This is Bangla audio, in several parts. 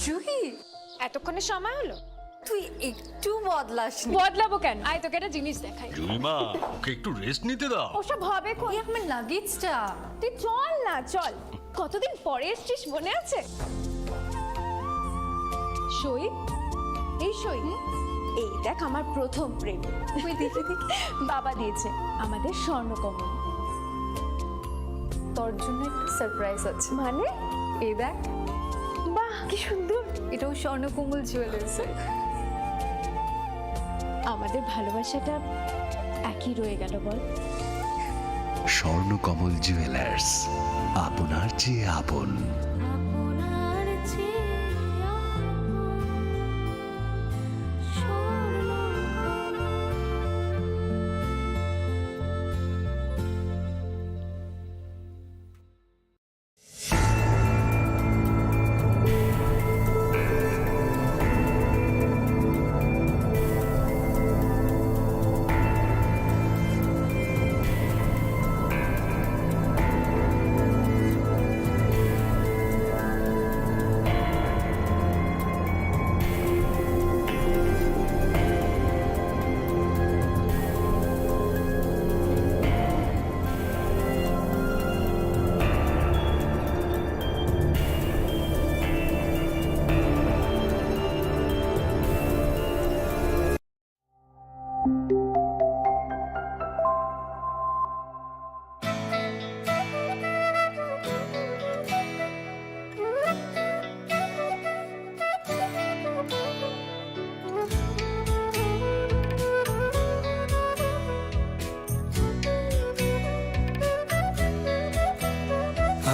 জুহি, এতক্ষণে সময় হলো? তুই একটু বদলাসনি। বদলাবো কেন? আয় তোকে একটা জিনিস দেখাই। জুইমা, ওকে একটু রেস্ট নিতে দাও। ওসব হবে কোন? এই আমার লাগেজটা। তুই চল না, চল। কতদিন পরে এসছিস, মনে আছে? সই, এই সই, এই দেখ আমার প্রথম প্রেম। তুই দেখে দেখে বাবা দিয়েছে আমাদের স্বর্ণকমল। তোর জন্য একটা সারপ্রাইজ আছে। মানে? এই দেখ, বাহ কি সুন্দর। এটাও স্বর্ণকমল জুয়েলার্সে। আমাদের ভালোবাসাটা একই রয়ে গেল বল। স্বর্ণকমল জুয়েলার্স, আপনার চেয়ে আপন।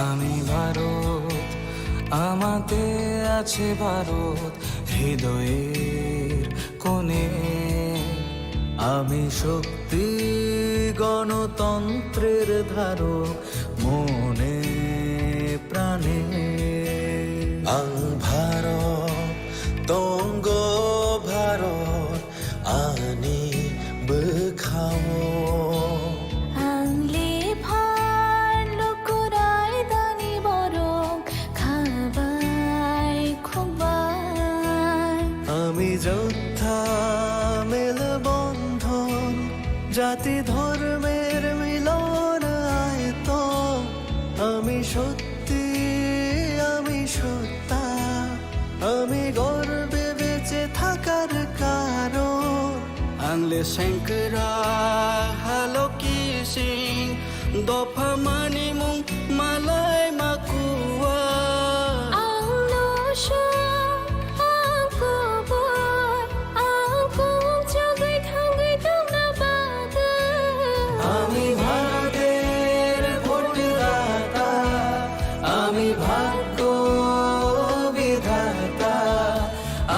আমি ভারত, আমাতে আছে ভারত হৃদয়ের কোণে। আমি শক্তি গণতন্ত্রের ধারক মনে প্রাণে। ভারত তঙ্গ ভারত আনি বখাও। আমি যোদ্ধা মেলবন্ধন, জাতি ধর্মের মিলন আয়তন। আমি সত্যি, আমি সত্তা, আমি গর্বে বেঁচে থাকার কারণ। আংলে শঙ্করা হালো কি সিং, দফা মানি মুং মালাই মাকুয়া। আমি ভারতের ভোটদাতা, আমি ভাগ্য বিধাতা।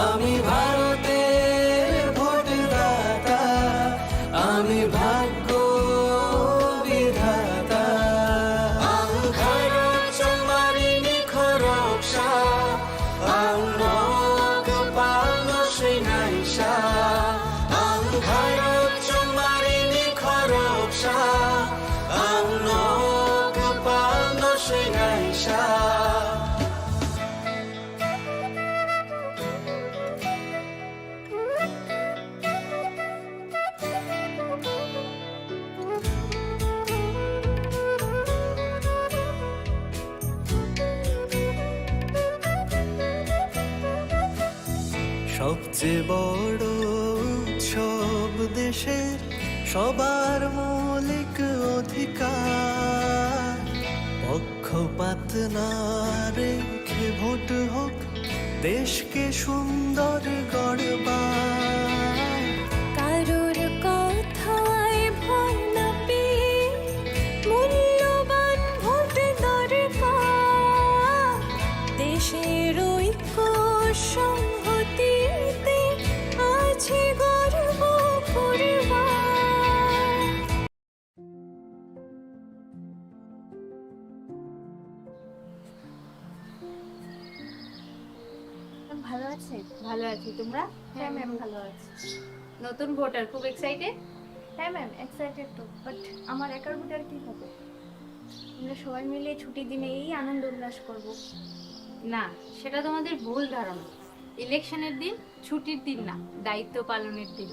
আমি ভারতের ভোটদাতা, আমি ভাগ্য বিধাতা। ভারত চমারিনি খরকসা, আংনক পালন শ্রীনাইসা। ভারত চমারিনি খরকসা, আংনক পালন শ্রীনাইসা। সবচেয়ে বড় উৎসব দেশের, সবার মৌলিক অধিকার। পক্ষপাত না রেখে ভোট হোক, দেশকে সুন্দর গড়বার। কারোর কথায় ভয় না পেয়ে মূল্যবান ভোট দরকার। দেশের ঐক্য সংহতিতে আছে গর্ব করবার। ভালো আছে? ভালো আছি, তোমরা? হ্যাঁ ম্যাম ভালো আছে। নতুন ভোটার, খুব এক্সাইটেড? হ্যাঁ ম্যাম এক্সাইটেড তো, বাট আমার একার ভোটার কি হবে? আমরা সবাই মিলে ছুটির দিনে এই আনন্দ উল্লাস করবো। না, সেটা তোমাদের ভুল ধারণা। ইলেকশনের দিন ছুটির দিন না, দায়িত্ব পালনের দিন।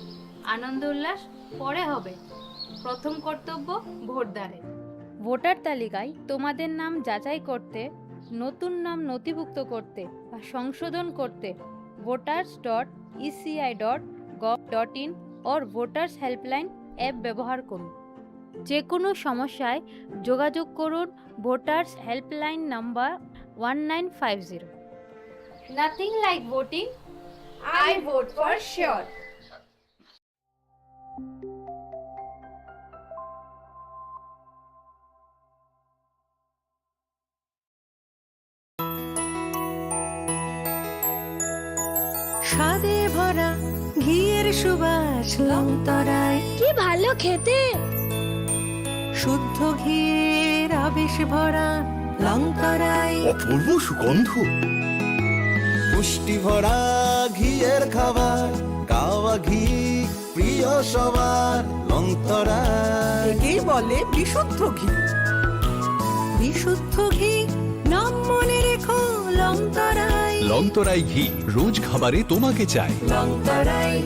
আনন্দ উল্লাস পরে হবে, প্রথম কর্তব্য ভোটদানের। ভোটার তালিকায় তোমাদের নাম যাচাই করতে, নতুন নাম নথিভুক্ত করতে বা সংশোধন করতে voters.eci.gov.in or voters helpline app ব্যবহার করুন। যে কোনো সমস্যায় যোগাযোগ করুন voters helpline number 1950। Nothing like voting, I vote for sure. স্বাদে ভরা ঘিয়ের সুবাস লংতরায়, কি ভালো খেতে। শুদ্ধ ঘিয়ের আবেশ ভরা লংতরায়, অপূর্ব সুগন্ধ। পুষ্টি ভরা ঘিয়ের খাবার, গাওয়া ঘি প্রিয় সবার লংতরায়। একেই বলে বিশুদ্ধ ঘি। বিশুদ্ধ ঘি নাম মনে রেখো লংতরায়। লংতরাই ঘি রোজ খাবারে তোমাকে চাই। লংতরায়,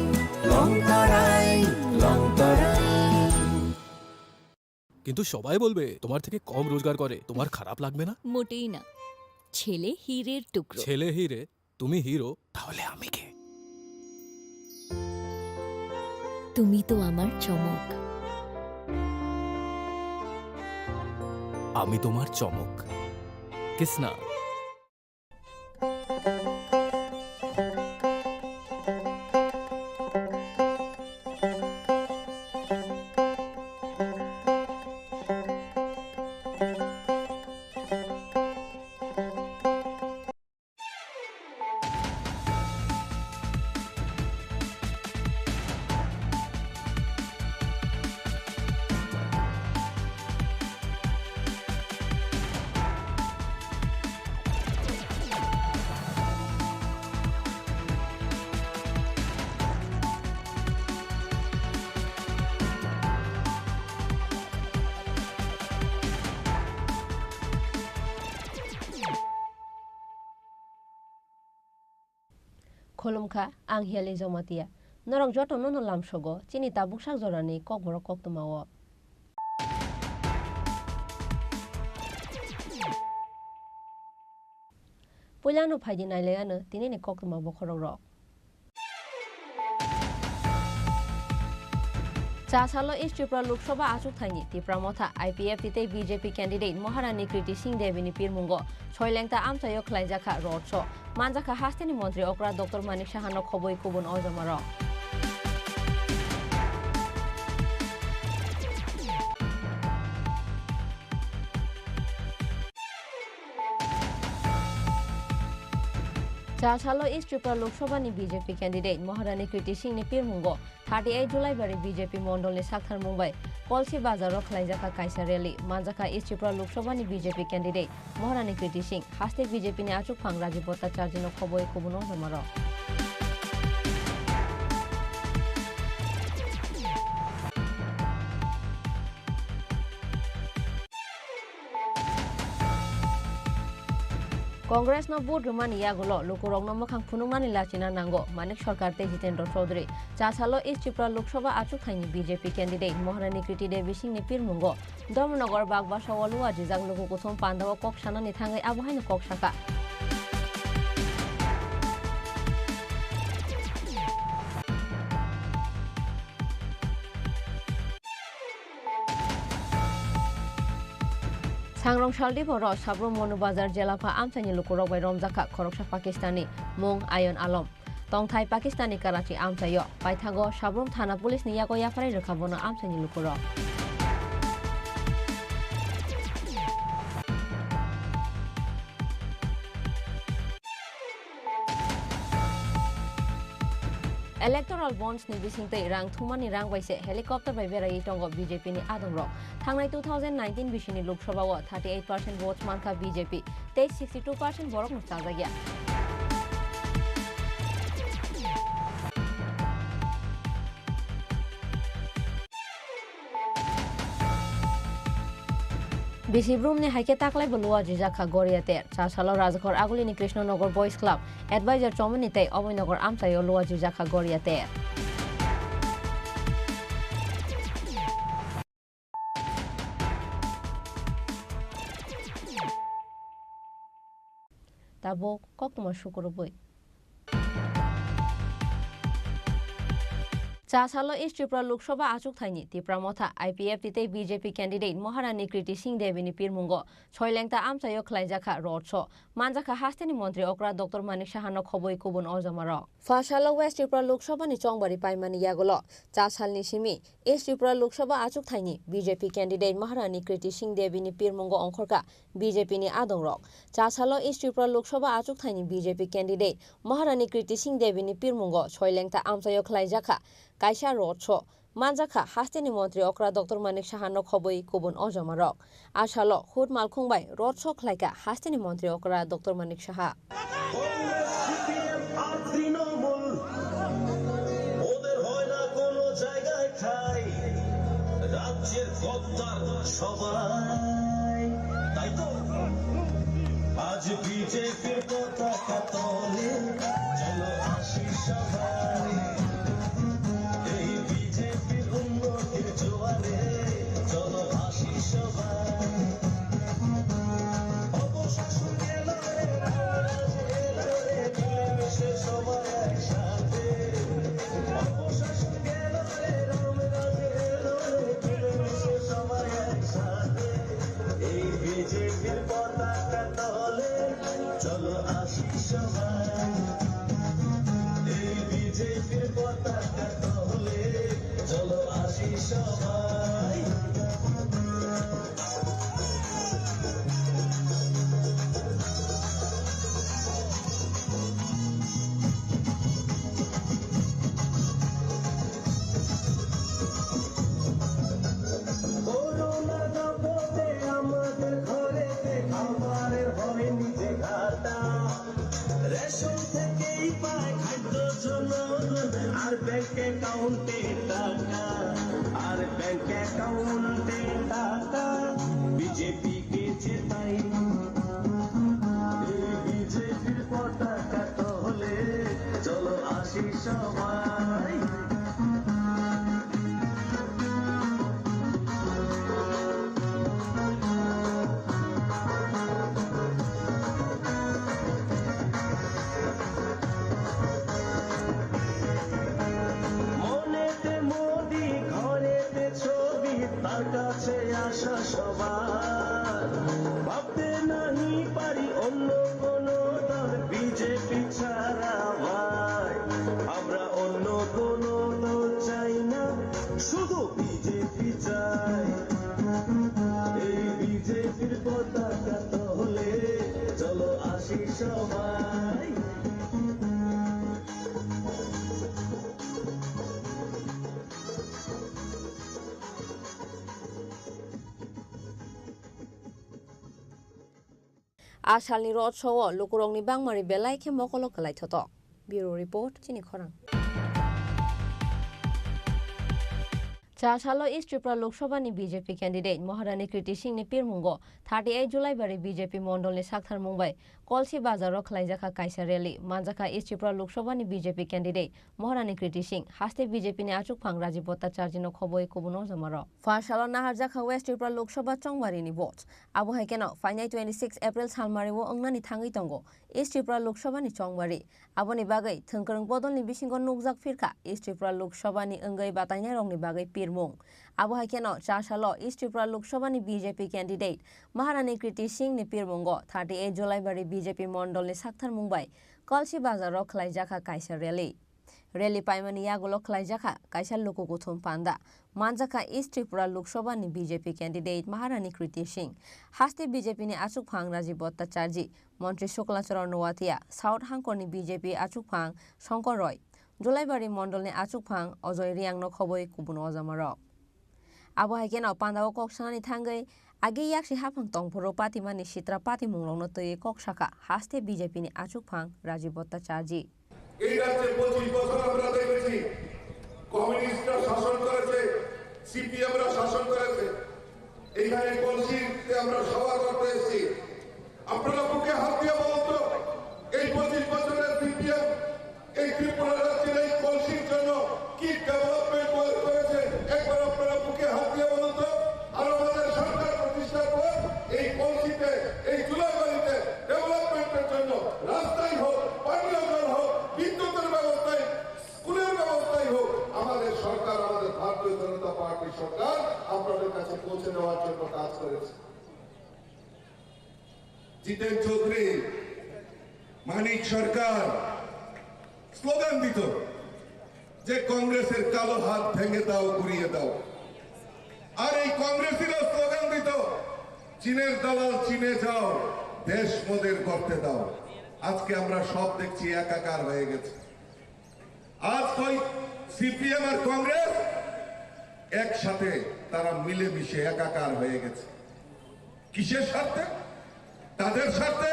লংতরায়, লংতরায়। কিন্তু সবাই বলবে তোমার থেকে কম রোজগার করে, তোমার খারাপ লাগবে না? মোটেই না। ছেলে হীরের টুকরো। ছেলে হিরে, তুমি হিরো, তাহলে আমি কে? তুমি তো আমার চমক। আমি তোমার চমক। Kisna? Kolomka ang hiali zomatia. Norong joto nono lam shogo, chini tabuk sak zorani kok borok kok tumawo. Pulano phaidi nailegano tinini kok tumawo khorok rok. Chasalo East Tripura Lok Sabha achuk thaini Tripura motha IPF tite BJP candidate Maharani Kriti Singh Devini Pirmungo Choilengta amchayo khlaijaka road show manjaka hasteni mantri okra Dr. Manik Sahano khoboi kubun ojamaro Chasalo East Tripura Lok Sabha ni BJP candidate Maharani Kriti Singh ni Pirmungo 38 July bari BJP Mondol ni Sakthar Mumbai Polsi Bazaro khlaijaka kaisa rally manjaka East Tripura Lok Sabha ni BJP candidate Maharani Kriti Singh haste BJP ni achuk phang Rajiv Bhattacharya no khoboi kubuno hamaro Congress na board rumani yagulo lukurong na makhang phunungmani lachina nango Manik Sarkar te Jitendra Chaudhary Chasalo East Tripura Lok Sabha achuk thaini BJP candidate Maharani Kriti Devi Singh ni Pirmungo Dharmanagar Bagbasa Walua Jijak Luku Kuthum Pandawa Kok Sanani Thangai Abuhaini Kok Saka Sangrong Shaldi Boro Sabro Monu Bazar Jelapa Amchani Lukurok by Romjaka Khoroksa Pakistani Mung Ayon Alom Tongthai Pakistani Karachi Amchayo Paithago Sabrum Thana Police ni Yago Yafari Rekabono Amchani Lukurok Electoral bonds ni bisingtei rang thumani rang baise helicopter by berai tongo BJP ni adongrok thangnai 2019 bishini Lok Sabha wa 38% votes manka BJP 62% borok no chajagya বেশি ব্রুমনি হাইকে তাকলাই বলুয়া জিজাখা গড়িয়াতে চাষালো রাজঘর আগুলিনি কৃষ্ণনগর বয়েজ ক্লাব এডভাইজার চমনিতে অভয়নগর আমসাইও লুয়া জিজাখা গড়িয়াতে তাবো ককমার শুকুর বই চাষালো ইস্ট ত্রিপুরা লোকসভা আচুক থাইনি ত্রিপুরা মথা আইপিএফ তিতে বিজেপি ক্যান্ডিডেট মহারানী কৃতি সিং দেবিনি পিরমুঙ্গ ছয়লেংতা আমসাইও খ্লাইজাখা রডস মানজাখা হাস্তেনি মন্ত্রী অকরা ডক্টর মানিক সাহানো খবই কুবুন অজমার ফাশালো ওয়েস্ট ত্রিপুরা লোকসভানি চংবারি পাইমানি ইয়াগল চাষালনি সিমি ইস্ট ত্রিপুরা লোকসভা আচুক থাইনি বিজেপি ক্যান্ডিডেট মহারানী কৃতি সিং দেবিনি পিরমুঙ্গ অংখরকা বিজেপিনি আদং রক চাষালো ইস্ট ত্রিপুরা লোকসভা আচুক থাইনি বিজেপি ক্যান্ডিডেট মহারানী কৃতি সিং দেবিনি পিরমুঙ্গ ছয়লেংতা আমসাইও খ্লাইজাখা কাইসা রডস মানজাখা হাস্তেনি মন্ত্রী অকরা ডক্টর মানিক সাহানো খবই কুবুন অজমারক আশালো হুট মালখুংবাই রডস খ্লাইকা হাস্তেনি মন্ত্রী অকরা ডক্টর মানিক সাহা রাজ্যের কর্তার সবাই তাই তো আজ বিজেপির পতাকা তলে চলো আসি সবাই এই বিজেপির উন্নতির জোয়ারে চলো আসি সবাই অবশাসন গেল রে রাজ এলো রে মিলেমিশে সবাই একসাথে অবশাসন গেল রে রাজ এলো রে মিলেমিশে সবাই একসাথে এই বিজেপির পতাকা তলে চলো আসি সবাই এই বিজেপির পতাকা তলে চলো আসি সবাই করোনা দাপটে আমাদের ঘরেতে খাবারের হয়নি যে ঘাটা রেশন থেকেই পায় খাদ্য জনগণ আর ব্যাংক অ্যাকাউন্টে টাকা আর ব্যাংক অ্যাকাউন্টে টাকা বিজেপিকে জেতাই এই বিজেপির পতাকা তলে চলো আসি সবাই মনেতে মোদি ঘরেতে ছবি তার কাছে আসা সবার ভাবতে নাহি পারি অন্য কোন দল বিজেপি ছাড়া ভাই আমরা অন্য কোন দল চাই না শুধু বিজেপি চাই এই বিজেপির পতাকা তলে চলো আসি সবাই আশালনি রডস লুকুরংনি বাংমারি বেলাই খে মকল কলাই থত ব্যুরো রিপোর্ট চিনি খরাং চাষালো ইস্ট ত্রিপুরা লোকসভানি বিজেপি ক্যান্ডিডেট মহারানী কৃতি সিংনি পিরমুঙ্গ 38 জুলাই বারে বিজেপি মন্ডলনি সাকথার মুম্বাই কলসি বাজারও খ্লাইজাখা কাইসা রেলি মানজাখা ইস্ট ত্রিপুরা লোকসভানি বিজেপি ক্যান্ডিডেট মহারানী কৃতি সিং হাস্তে বিজেপিনি আচুক ফাং রাজীব ভট্টাচার্যনো খবই কুবুনো জমার ফারসালো নাহারজাখা ওয়েস্ট ত্রিপুরা লোকসভা চংবারিনি ভোট আবহাই কেন ফাইনাই 26 এপ্রিল সালমারিও अंगनानि थांगै तंगो इस्ट त्रिपुरा लोकसभानि चंबारि आबोनि बागै थोंखोरं बदलनि बिसिंगो नुकजाक फिरखा इस्ट त्रिपुरा लोकसभानि अंगै बातायनाय रंनि बागै पिरमुं आबहाय केन चासालो east Tripura लोकसभानि BJP candidate Maharani कृति सिंहनि पिरमुंगो 38 जुलाई बारि बीजेपी मंडलनि साकथार मुंबाइ कलसी बाजाराव ख्लाइजाखा काइसा रेली पाइमानि यागुलो ख्लाइजाखा काइसा लोकोगुथुम पान्दा मानजाखा east Tripura लोकसभानि BJP candidate Maharani कृति सिंह हास्ते बीजेपीनि आचुक फां राजीव भट्टाचार्य मंत्री शुक्लाचरण नोवातिया साउथ हांकरनि बीजेपी आचुक फां शंकर रय जुलाइबारि मंडलनि आचुक फां अजय रियांगनो खबय कुबुन अजामार आबहाय केन पान्दाव कक्सानि थांगै आगे याक्सि हाफां तंफोरो पातिमानि सित्रा पाति मुंगलंनो तयै कक्साखा हास्ते बीजेपीनि आचुक फां राजीव भट्टाचार्य এই রাজ্যে 25 বছর আমরা দেখেছি কমিউনিস্টরা শাসন করেছে সিপিএমরা শাসন করেছে এইখানে কলসিতে আমরা সভা করতে এসেছি। আপনারা বুকে হাত দিয়ে বলুন তো, এই 25 বছরের সিপিএম এই ত্রিপুরা রাজ্যের এই কলসির জন্য কি ডেভেলপমেন্ট করেছে? একবার আপনারা বুকে হাত দিয়ে বলুন তো। আর আমাদের সরকার প্রতিষ্ঠার পর এই কলসিতে, এই জুলাইবাড়িতে ডেভেলপমেন্টের জন্য রাস্তাই হোক, পানীয় জল হোক, বিদ্যুতের ব্যবস্থায়, স্কুলের ব্যবস্থাই হোক, আমাদের সরকার, আমাদের ভারতীয় জনতা পার্টির সরকার আপনাদের কাছে পৌঁছে দেওয়ার জন্য কাজ করেছে। জিতেন চৌধুরী, মানিক সরকার স্লোগান দিত যে কংগ্রেসের কালো হাত ভেঙে দাও, ঘুরিয়ে দাও। আর এই কংগ্রেসীরা স্লোগান দিত চীনের দালাল চীনে যাও, দেশ মোদের করতে দাও। আজকে আমরা সব দেখছি একাকার হয়ে গেছে। আজ ওই সিপিএম আর কংগ্রেস একসাথে, তারা মিলেমিশে একাকার হয়ে গেছে। কিসের স্বার্থে? তাদের স্বার্থে?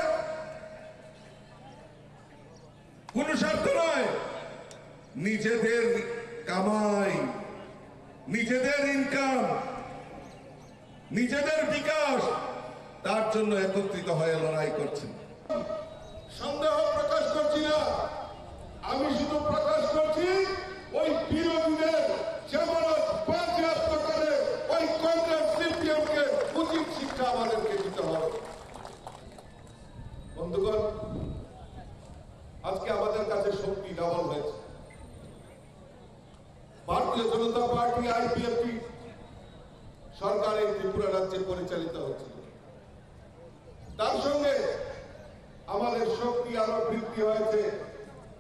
কোন স্বার্থ নয়, নিজেদের কামাই, নিজেদের ইনকাম, নিজেদের বিকাশ, তার জন্য একত্রিত হয়ে লড়াই করছেন। সন্দেহ প্রকাশ করছি না, আমি শুধু প্রকাশ করছি ওই বিরোধীদের যেমন বাজেয়াপ্ত করে ওই কংগ্রেস সিপিএমকে উচিত শিক্ষা আমাদেরকে দিতে হবে। বন্ধুগণ, আজকে আমাদের কাছে শক্তি ডাবল হয়েছে। ভারতীয় জনতা পার্টি আইপিএফটি সরকার এই ত্রিপুরা রাজ্যে পরিচালিত হচ্ছে। তার সঙ্গে আমাদের শক্তি আরো বৃদ্ধি হয়েছে।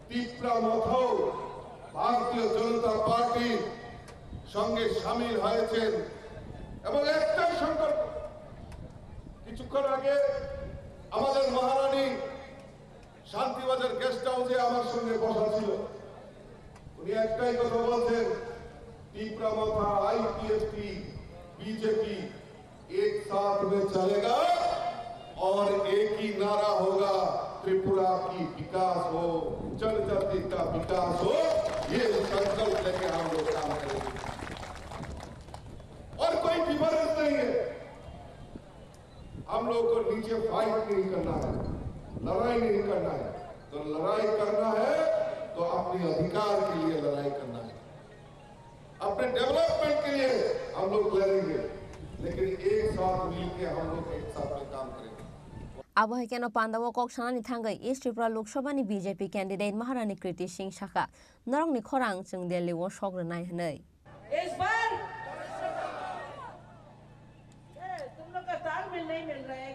ত্রিপুরা মথাও ভারতীয় জনতা পার্টির সঙ্গে সামিল হয়েছেন এবং একটাই সংকল্প। কিছুক্ষণ আগে আমাদের মহারানী শান্তিবাজার গেস্ট হাউসে আমার সঙ্গে বসা ছিল। উনি একটাই কথা বলছেন, ত্রিপুরা মথা आईपीएफटी बीजेपी एक साथ में चलेगा और एक ही नारा होगा, त्रिपुरा की विकास हो, जनजाति का विकास हो। ये संकल्प लेके हम लोग काम करेंगे और कोई डिफरेंस नहीं है। हम लोग को नीचे फाइट नहीं करना है, लड़ाई नहीं करना है। तो लड़ाई करना है तो अपने अधिकार के लिए लड़ाई करना है, अपने डेवलपमेंट के लिए हम लोग लड़ेंगे, लेकिन एक साथ मिलकर हम लोग एक साथ में काम करेंगे। आबहावा केन पांडाव कक सानानि थांगै east Tripura लोकसभानि BJP candidate Maharani कृति सिंह साखा नरंनि खरां जों दिल्लीआव सग्रनाय हनै। इस बार तुम लोग का तालमेल नहीं मिल रहा है,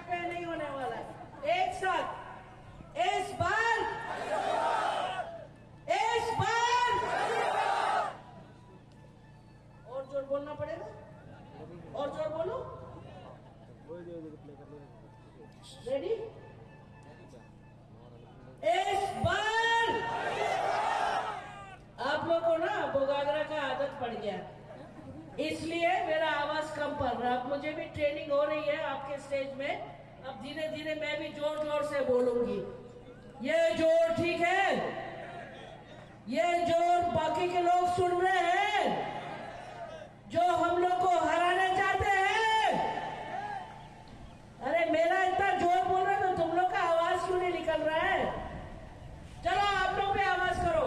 पे नहीं होने वाला है। एक साथ इस बार और जोर बोलना पड़ेगा, और जोर बोलो। रेडी? इस बार आप लोग को ना बोगागरा का आदत पड़ गया, इसलिए मेरा आवाज कम पड़ रहा है। अब मुझे भी ट्रेनिंग हो रही है आपके स्टेज में। अब धीरे धीरे मैं भी जोर जोर से बोलूंगी। ये जोर ठीक है? ये जोर बाकी के लोग सुन रहे हैं जो हम लोग को हराना चाहते हैं? अरे मेरा इतना जोर बोल रहा तो तुम लोग का आवाज क्यों नहीं निकल रहा है? चलो आप लोग भी आवाज करो।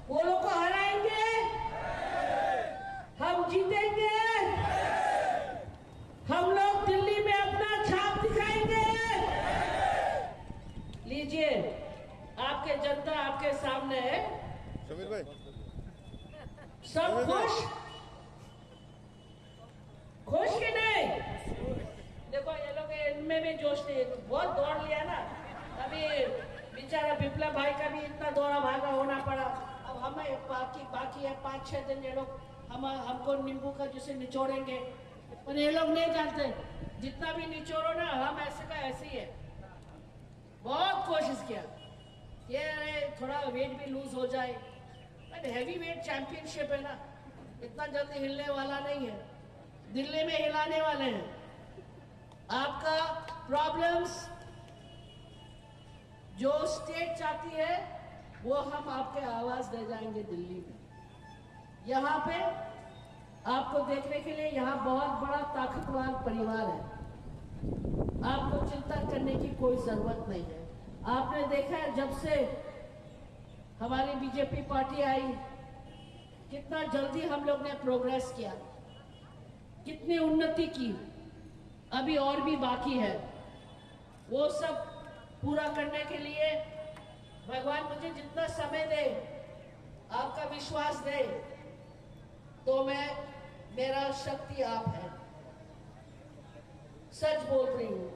वो लोग को हराएंगे, हम जीतेंगे, हम लोग दिल्ली में अपना छाप दिखाएंगे। लीजिए, आपके जनता आपके सामने है। समीर भाई, सब खुश? खुश कि नहीं? देखो ये लोग इनमें भी जोश नहीं, बहुत दौड़ लिया ना। अभी बेचारा विप्लव भाई का भी इतना दौड़ा भागा होना पड़ा। अब हमें बाकी है 5-6 दिन ये लोग हमको नींबू का जैसे निचोड़ेंगे, पर ये लोग नहीं जानते जितना भी निचोड़ो ना हम ऐसे का ऐसे ही है। बहुत कोशिश किया ये थोड़ा वेट भी लूज हो जाए, बट हैवी वेट चैंपियनशिप है ना, इतना जल्दी हिलने वाला नहीं है। दिल्ली में हिलाने वाले हैं। आपका प्रॉब्लम्स जो स्टेट चाहती है वो हम आपके आवाज दे जाएंगे दिल्ली में। यहाँ पे आपको देखने के लिए यहाँ बहुत बड़ा ताकतवर परिवार है। आपको चिंता करने की कोई जरूरत नहीं है। आपने देखा है जब से हमारी बीजेपी पार्टी आई, कितना जल्दी हम लोग ने प्रोग्रेस किया, कितनी उन्नति की। अभी और भी बाकी है। वो सब पूरा करने के लिए भगवान मुझे जितना समय दे, आपका विश्वास दे, तो मेरा शक्ति आप है। सच बोल रही हूँ,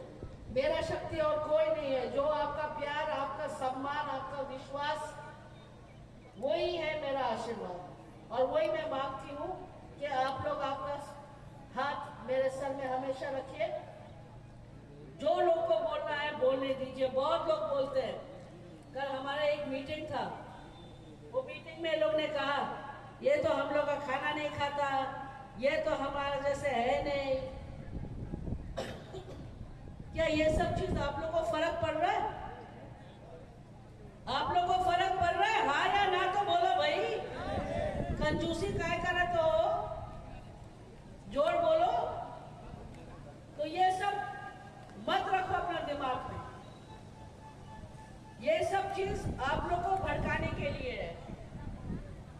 मेरा शक्ति और कोई नहीं है। जो आपका प्यार, आपका सम्मान, आपका विश्वास, वही है मेरा आशीर्वाद। और वही मैं मांगती हूँ कि आप लोग आपका हाथ मेरे सर में हमेशा रखिए। जो लोग को बोलना है बोलने दीजिए। बहुत लोग बोलते हैं। कल हमारा एक मीटिंग था, वो मीटिंग में लोग ने कहा ये तो हम लोग का खाना नहीं खाता, ये तो हमारे जैसे है नहीं। क्या ये सब चीज आप लोगों को फर्क पड़ रहा है? आप लोगों को फर्क पड़ रहा है? हाँ या ना तो बोलो भाई। कंजूसी काय करे तो जोर बोलो। तो ये सब मत रखो अपना दिमाग में। ये सब चीज आप लोग को भड़काने के लिए है।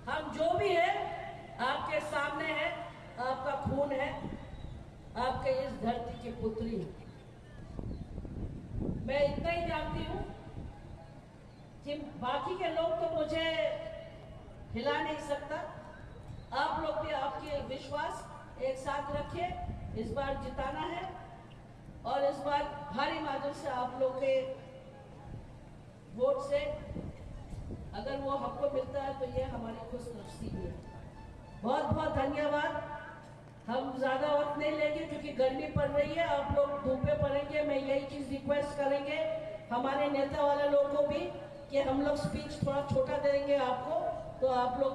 हम जो भी है आपके सामने है, आपका खून है, आपके इस धरती की पुत्री है। मैं इतना ही जानती हूँ कि बाकी के लोग तो मुझे हिला नहीं सकता। आप लोग भी आपके विश्वास एक साथ रखिए। इस बार जिताना है और इस बार भारी मात्रा से आप लोग के वोट से अगर वो हमको मिलता है तो ये हमारी खुशनसीबी है। बहुत बहुत धन्यवाद। हम ज्यादा वक्त नहीं लेंगे क्योंकि गर्मी पड़ रही है, आप लोग धूपे पड़ेंगे। मैं यही चीज रिक्वेस्ट करेंगे हमारे नेता वाले लोगों को भी कि हम लोग स्पीच थोड़ा छोटा देंगे आपको, तो आप लोग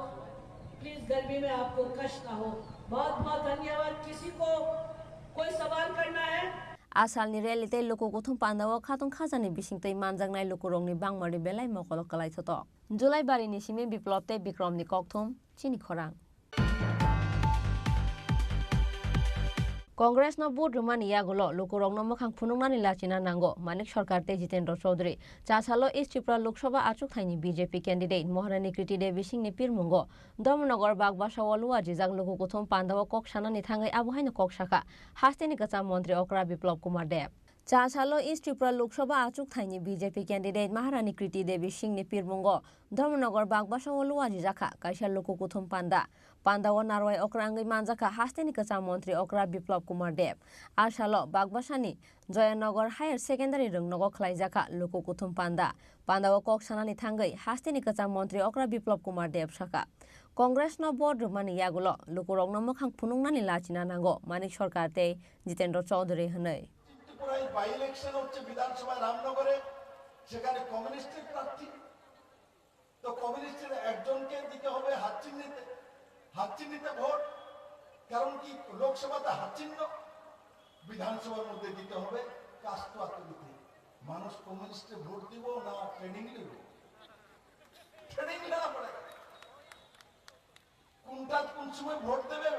प्लीज गर्मी में आपको कष्ट ना हो। बहुत बहुत धन्यवाद। किसी को कोई सवाल करना है? आसालनि रेलिते लोको गथम पान्दाव खातुं खाजानि बिसिंतै मानजांनाय लोकोरंनि बांमारि बेलाय मकल कलायथत जुलाइ बारिनि सिमे बिप्लबते बिक्रमनि कक्थुम चिनि खरां कांग्रेस न भोट रुमानि यागुलो लोकोरंनो मोखां फुनुंनानि लाचिना नांगो मानिक सरकार ते जितेन्द्र चौधरी चासालो ईस्ट त्रिपुरा लोकसभा आचुकथायनि बीजेपी कैंडिडेट महारानी कृति देवी सिंहनि पिरमुंगो धर्मनगर बागबासा लुवा जिजाक लोको गथम पान्दाव कक्सानानि थांगै आबहायनो कक्साखा हास्तेनि गचा मंत्री अकरा बिप्लब कुमार देव चासालो ईस्ट त्रिपुरा लोकसभा आचुकथायनि बीजेपी कैंडिडेट महारानी कृति देवी सिंहनि पिरमुंगो धर्मनगर बागबासा लुवा जिजाखा काइसा लोको गथम पान्दाव नारवाय अक्रांगै मानजाखा हास्तेनि गचा मंत्री अकरा बिप्लब कुमार देव आसालो बागबासानि जयनगर हायर सेकेंडारी रंगनगो खलाइजाखा लोको गथम पान्दाव कक्सानानि थांगै हास्तेनि गचा मंत्री अकरा बिप्लब कुमार देव साखा कांग्रेस न भोट रुमानि यागुलो लोकोरंनो मोखां फुनुंनानि लाचिना नांगो मानिक सरकार ते जितेन्द्र चौधरी हनै বাই ইলেকশন হচ্ছে বিধানসভায় রামনগরে, সেখানে কমিউনিস্টের প্রার্থী। তো কমিউনিস্টের একজনকে দিতে হবে হাতচিহ্নিতে ভোট। কারণ কি লোকসভাতে হাতচিহ্ন, বিধানসভার মধ্যে দিতে হবে কাস্টওয়াতিতে। মানুষ কমিউনিস্টে ভোট দিব না ট্রেনিং নেব? ট্রেনিং নেওয়া পড়ে। কোনটা কোন সময় ভোট দেবে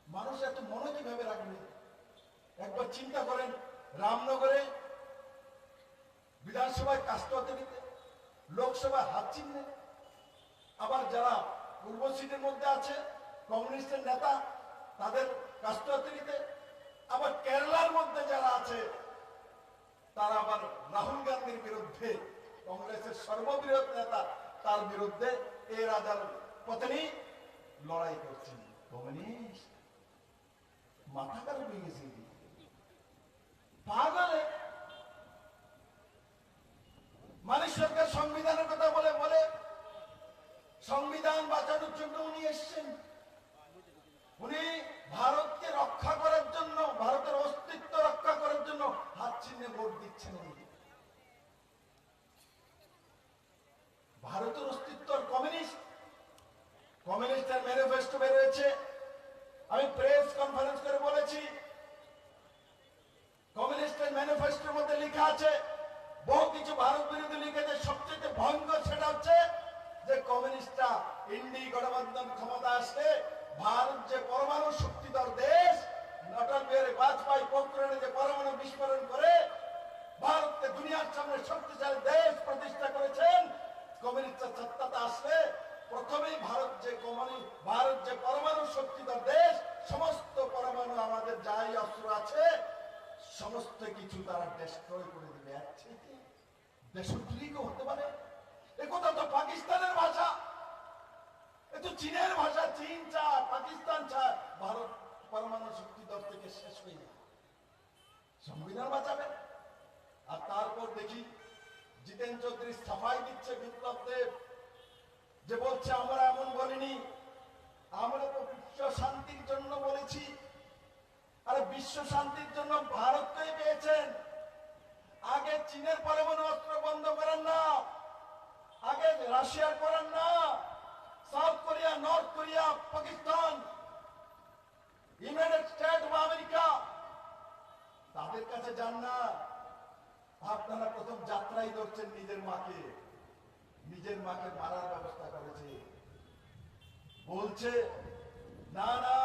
মানুষ এত মনে কিভাবে রাখবে? একবার চিন্তা করেন, রামনগরে বিধানসভায় কাস্টওয়াতি দিতে, লোকসভায় হাত চিহ্নে। আবার যারা পূর্ব সিটের মধ্যে আছে কমিউনিস্টের নেতা, তাদের কাস্টওয়াতি দিতে। আবার কেরালার মধ্যে যারা আছে তারা আবার রাহুল গান্ধীর বিরুদ্ধে, কংগ্রেসের সর্ববৃহৎ নেতা, তার বিরুদ্ধে এই রাজার পত্নী লড়াই করছেন। কমিউনিস্ট মাথা খারাপ হয়ে গেছে, পাগল। মানিক সরকার সংবিধানের কথা বলে সংবিধান বাঁচানোর জন্য উনি এসেছেন। উনি ভারতকে রক্ষা করার জন্য, ভারতের অস্তিত্ব রক্ষা করার জন্য হাত চিহ্নে ভোট দিচ্ছেন। উনি ভারতের অস্তিত্ব কমিউনিস্টের ম্যানিফেস্টো বের হয়েছে। আমি প্রেস কনফারেন্স করে বলেছি সমস্ত কিছু তারা ডেস্ট্রয় করে দেবে। দেশদ্রোহী হতে পারে? এ কথা তো পাকিস্তানের ভাষা, এ তো চীনের ভাষা। চীন চায়, পাকিস্তান চায় ভারত পরমাণু শক্তি দর থেকে শেষ হয়ে যায়, সংবিধান বাঁচাবে। আর তারপর দেখি জিতেন চৌধুরী সাফাই দিচ্ছে বিপ্লব দেব, যে বলছে আমরা এমন বলিনি, আমরা তো বিশ্ব শান্তির জন্য বলেছি। আরে বিশ্ব শান্তির জন্য ভারতকেই পেয়েছেন। আগে চীনের পরমাণু অস্ত্র বন্ধ করেন না, আগে রাশিয়ার করেন না, south Korea, north Korea, Pakistan, United state বা আমেরিকা, তাদের কাছে যান না। আপনারা প্রথম যাত্রাই ধরছেন নিজের মাকে মারার ব্যবস্থা করেছে। বলছে না না,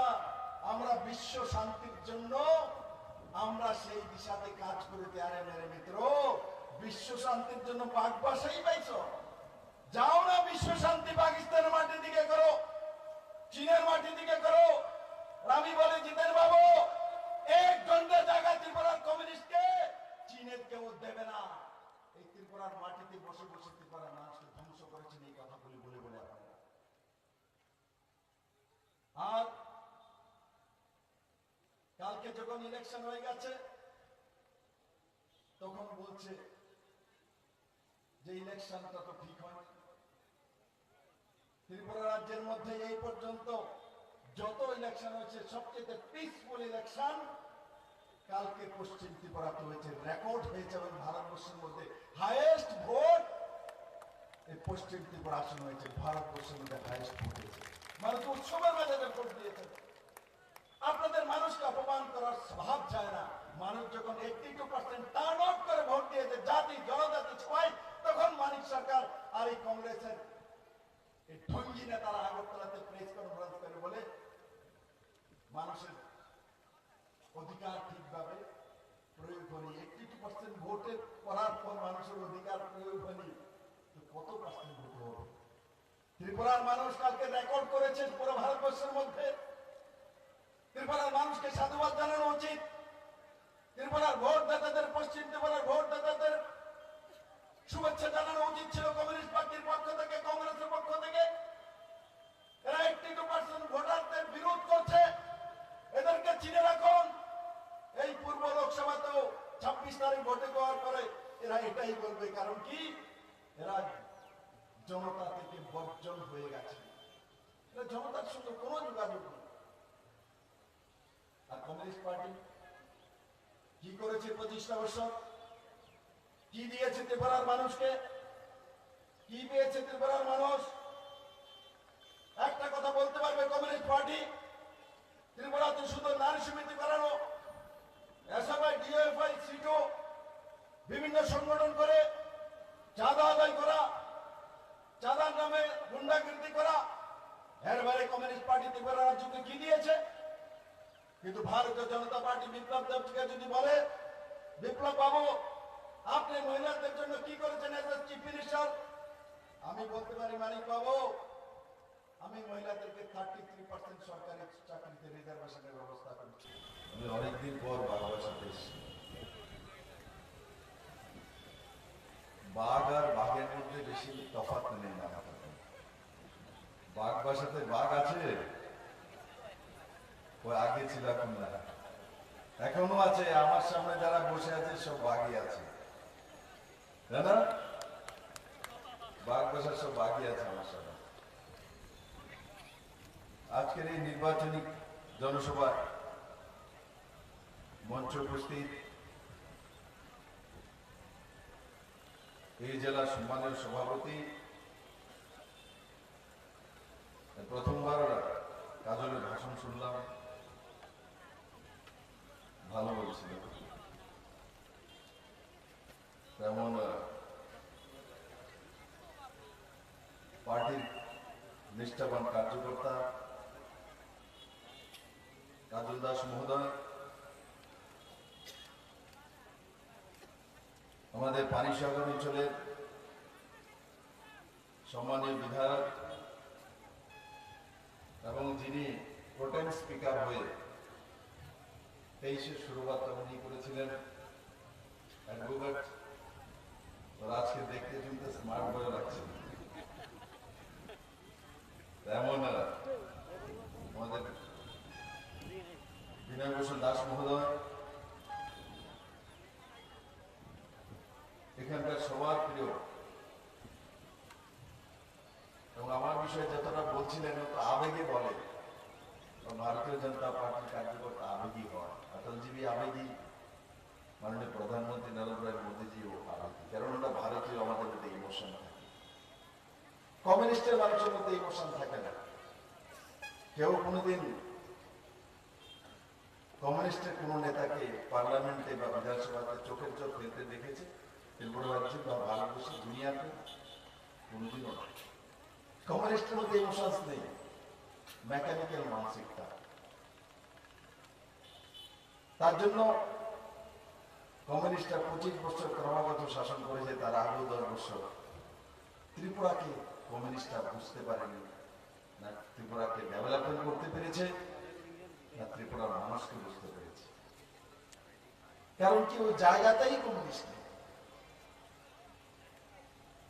আমরা বিশ্ব শান্তির জন্য আমরা সেই দিশাতে কাজ করতে। আরে মেরে মিত্র, বিশ্ব শান্তির জন্য পাক বাসাই পাইছ, যাও না বিশ্ব শান্তি পাকিস্তানের মাটির দিকে করো, চীনের মাটির দিকে করো। আমি বলে জিতেন বাবু, এক ঘন্টা জায়গা ত্রিপুরার কমিউনিস্টকে চীনের কেউ দেবে না। এই ত্রিপুরার মাটিতে বসে বসে ত্রিপুরার মানুষকে ধ্বংস করেছেন এই কথাগুলি বলে বলে। আর কালকে যখন ইলেকশন হয়ে গেছে তখন বলছে যে ইলেকশনটা তো ঠিক হয়নি। ত্রিপুরা রাজ্যের মধ্যে এই পর্যন্ত যত ইলেকশন হয়েছে সবচেয়ে পিসফুল ইলেকশন কালকে পশ্চিম ত্রিপুরাতে হয়েছে। রেকর্ড হয়েছে এবং ভারতবর্ষের মধ্যে হাইয়েস্ট ভোট এই পশ্চিম ত্রিপুরা আসন হয়েছে। ভারতবর্ষের মধ্যে হাইয়েস্ট ভোট হয়েছে। মানুষ উৎসবের মেজাজে ভোট দিয়েছে। আপনাদের মানুষকে অপমান করার স্বভাব চায় না। মানুষ যখন 82% টার্ন আউট করে ভোট দিয়েছে, জাতি জনজাতি সবাই, তখন মানিক সরকার আর এই কংগ্রেসের এই ঢঙ্গি নেতারা আগরতলাতে প্রেস কনফারেন্স করে বলে মানুষের অধিকার ঠিকভাবে প্রয়োগ করি। 82% ভোটে করার পর মানুষের অধিকার প্রয়োগ হয়নি, তো কত পার্সেন্ট ভোট হবে? ত্রিপুরার মানুষ কালকে রেকর্ড করেছেন পুরো ভারতবর্ষের মধ্যে। ত্রিপুরার মানুষকে সাধুবাদ জানানো উচিত। ত্রিপুরার ভোটদাতাদের, পশ্চিম ত্রিপুরার ভোটদাতাদের শুভেচ্ছা জানানো উচিত ছিল কমিউনিস্ট পার্টির পক্ষ থেকে, কংগ্রেসের পক্ষ থেকে। এরা 82% ভোটারদের বিরোধ করছে, এদেরকে চিনে রাখুন। এই পূর্ব লোকসভাতেও 26 তারিখ ভোটে দেওয়ার পরে এরা এটাই বলবে। কারণ কি, এরা জনতা থেকে বর্জন হয়ে গেছে, এরা জনতার সঙ্গে কোনো যোগাযোগ নেই। আর কমিউনিস্ট পার্টি কি করেছে 25টা বছর? কি দিয়েছে ত্রিপুরার মানুষকে? কি পেয়েছে ত্রিপুরার মানুষ? একটা কথা বলতে পারবে কমিউনিস্ট পার্টি? ত্রিপুরাতে শুধু নারী সমিতি করানো, এসএফআই, ডিএফআই, সিটো, বিভিন্ন সংগঠন করে চাঁদা আদায় করা, চাঁদার নামে গুন্ডাগিরি করা, এর বাইরে কমিউনিস্ট পার্টি ত্রিপুরা রাজ্যকে কি দিয়েছে? কিন্তু ভারতীয় জনতা পার্টি বিপ্লব দেবকে যদি বলে, বিপ্লব বাবু আপনি মহিলাদের জন্য কি করেছেন এজ চিফ মিনিস্টার, আমি বলতে পারি মানিক বাবু, আমি মহিলাদেরকে 33% সরকারি চাকরিতে রিজার্ভেশনের ব্যবস্থা করেছি। আমি অনেকদিন পর বাগবাসাতে এসেছি। বাঘ আর বাঘের মধ্যে বেশি তফাৎ নেই না। বাগবাসাতে বাঘ আছে, ওই আগে ছিল, এখন না, এখনো আছে। আমার সামনে যারা বসে আছে সব বাঘই আছে, তাই না? বাগবাসার সব বাঘই আছে আমার সামনে। আজকের এই নির্বাচনী জনসভায় মঞ্চে উপস্থিত এই জেলার সম্মানীয় সভাপতি, প্রথমবার কাজলের ভাষণ শুনলাম, ভালো বলছিল। তেমন পার্টির নিষ্ঠাবান কার্যকর্তা কাজল দাস মহোদয়, আমাদের পানিসাগর অঞ্চলের সম্মানীয় বিধায়ক এবং যিনি প্রোটেম স্পিকার হয়ে 23-এর শুরুবাতটা উনি করেছিলেন অ্যাডভোকেট। আজকে দেখতে শুনতে স্মার্ট বয় লাগছে। এমন আমাদের বিনয় ভূষণ দাস মহোদয় এখানকার সবার প্রিয়, এবং আমার বিষয়ে যতটা বলছিলেন তো আবেগে বলে, ভারতীয় জনতা পার্টির কার্যকর্তা আবেগী হয়, অটলজি আবেগী, মাননীয় প্রধানমন্ত্রী নরেন্দ্র মোদীজিও আবেগী, কারণ ওটা ভারতীয়, আমাদের মধ্যে ইমোশন থাকে। কমিউনিস্টের মানুষের মধ্যে ইমোশন থাকে না। কেউ কোনোদিন কমিউনিস্টের কোন নেতাকে পার্লামেন্টে বা বিধানসভাতে চোখের চোখ ফেলতে দেখেছে ত্রিপুরা রাজ্যে বা ভারতবর্ষে, দুনিয়াতে কোনোদিনও নয়। কমিউনিস্টের মধ্যে ইমোশনস নেই, মেকানিক্যাল মানসিকতা। তার জন্য কমিউনিস্টরা 25 বছর ক্রমাগত শাসন করেছে, তার আগেও 10 বছর ত্রিপুরাকে কমিউনিস্টরা বুঝতে পারেনি, না ত্রিপুরাকে ডেভেলপমেন্ট করতে পেরেছে, না ত্রিপুরার মানুষকে বুঝতে পেরেছে। কারণ কি ওই জায়গাতেই কমিউনিস্ট নেই,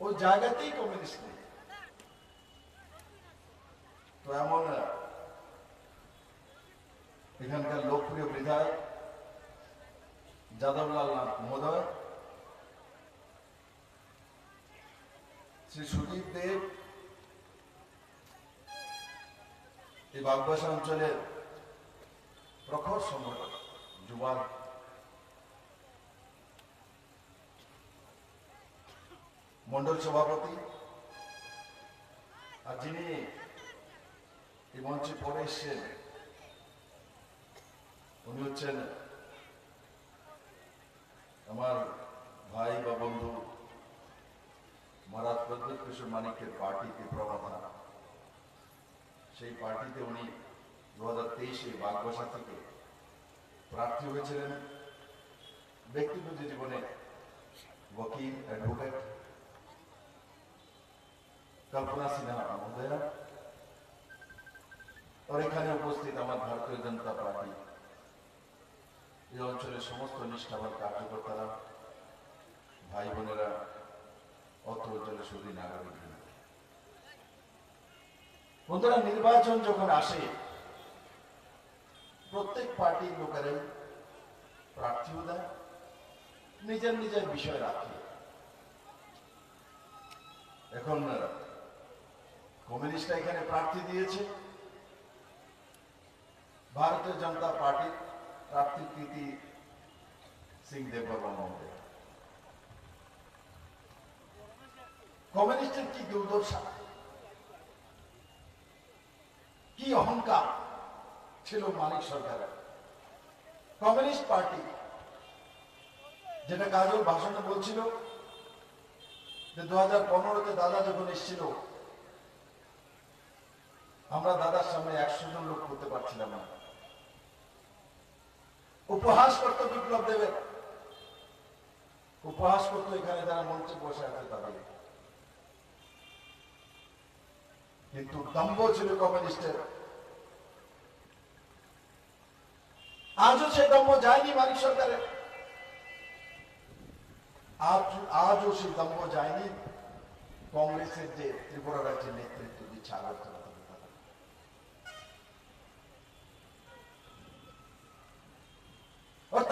ওই জায়গাতেই কমিউনিস্ট নেই। তো এমন এখানকার লোকপ্রিয় বিধায়ক যাদবলাল নাথ মহোদয়, শ্রী সুদীপ দেব এই বাগবাসা অঞ্চলের প্রখর সংগঠক, যুবক, মন্ডল সভাপতি, আর যিনি এই মঞ্চে পরে এসছেন উনি হচ্ছেন আমার ভাই বা বন্ধু মহারাজ প্রদ্যোৎ কিশোর মানিকের পার্টি ত্রিপুরা। সেই পার্টিতে উনি 2023-এ বাগবাসা থেকে প্রার্থী হয়েছিলেন। ব্যক্তিগত জীবনে वकील एडवोकेट कल्पना सिन्हा महोदया और এখানে উপস্থিত আমার ভারতীয় জনতা পার্টি এই অঞ্চলের সমস্ত নিষ্ঠাবান কার্যকর্তারা, ভাই বোনেরা, অত্র অঞ্চলের সুধী নাগরিক। বন্ধুরা, নির্বাচন যখন আসে প্রত্যেক পার্টির লোকেরাই প্রার্থীও দেয়, নিজের নিজের বিষয় রাখে। এখন কমিউনিস্টরা এখানে প্রার্থী দিয়েছে, ভারতীয় জনতা পার্টির প্রার্থী প্রীতি সিং দেববর্মা মহোদয়। কমিউনিস্টের কি দুর্দশা, কি অহংকার ছিল মানিক সরকারের। কমিউনিস্ট পার্টি যেটা কাজল ভাষণে বলছিল যে 2015-তে দাদা যখন এসেছিল আমরা দাদার সামনে 100 জন লোক করতে পারছিলাম না। উপহাস করত বিপ্লব দেবের, উপহাস করতো এখানে যারা মঞ্চে বসে আছে তাদের, কিন্তু দম্ভ ছিল কমিউনিস্টের। আজও সে দম্ভ যায়নি মানিক সরকারের, আজও সেই দম্ভ যায়নি কংগ্রেসের যে ত্রিপুরা রাজ্যের নেতৃত্ব দিচ্ছে আগরতলা।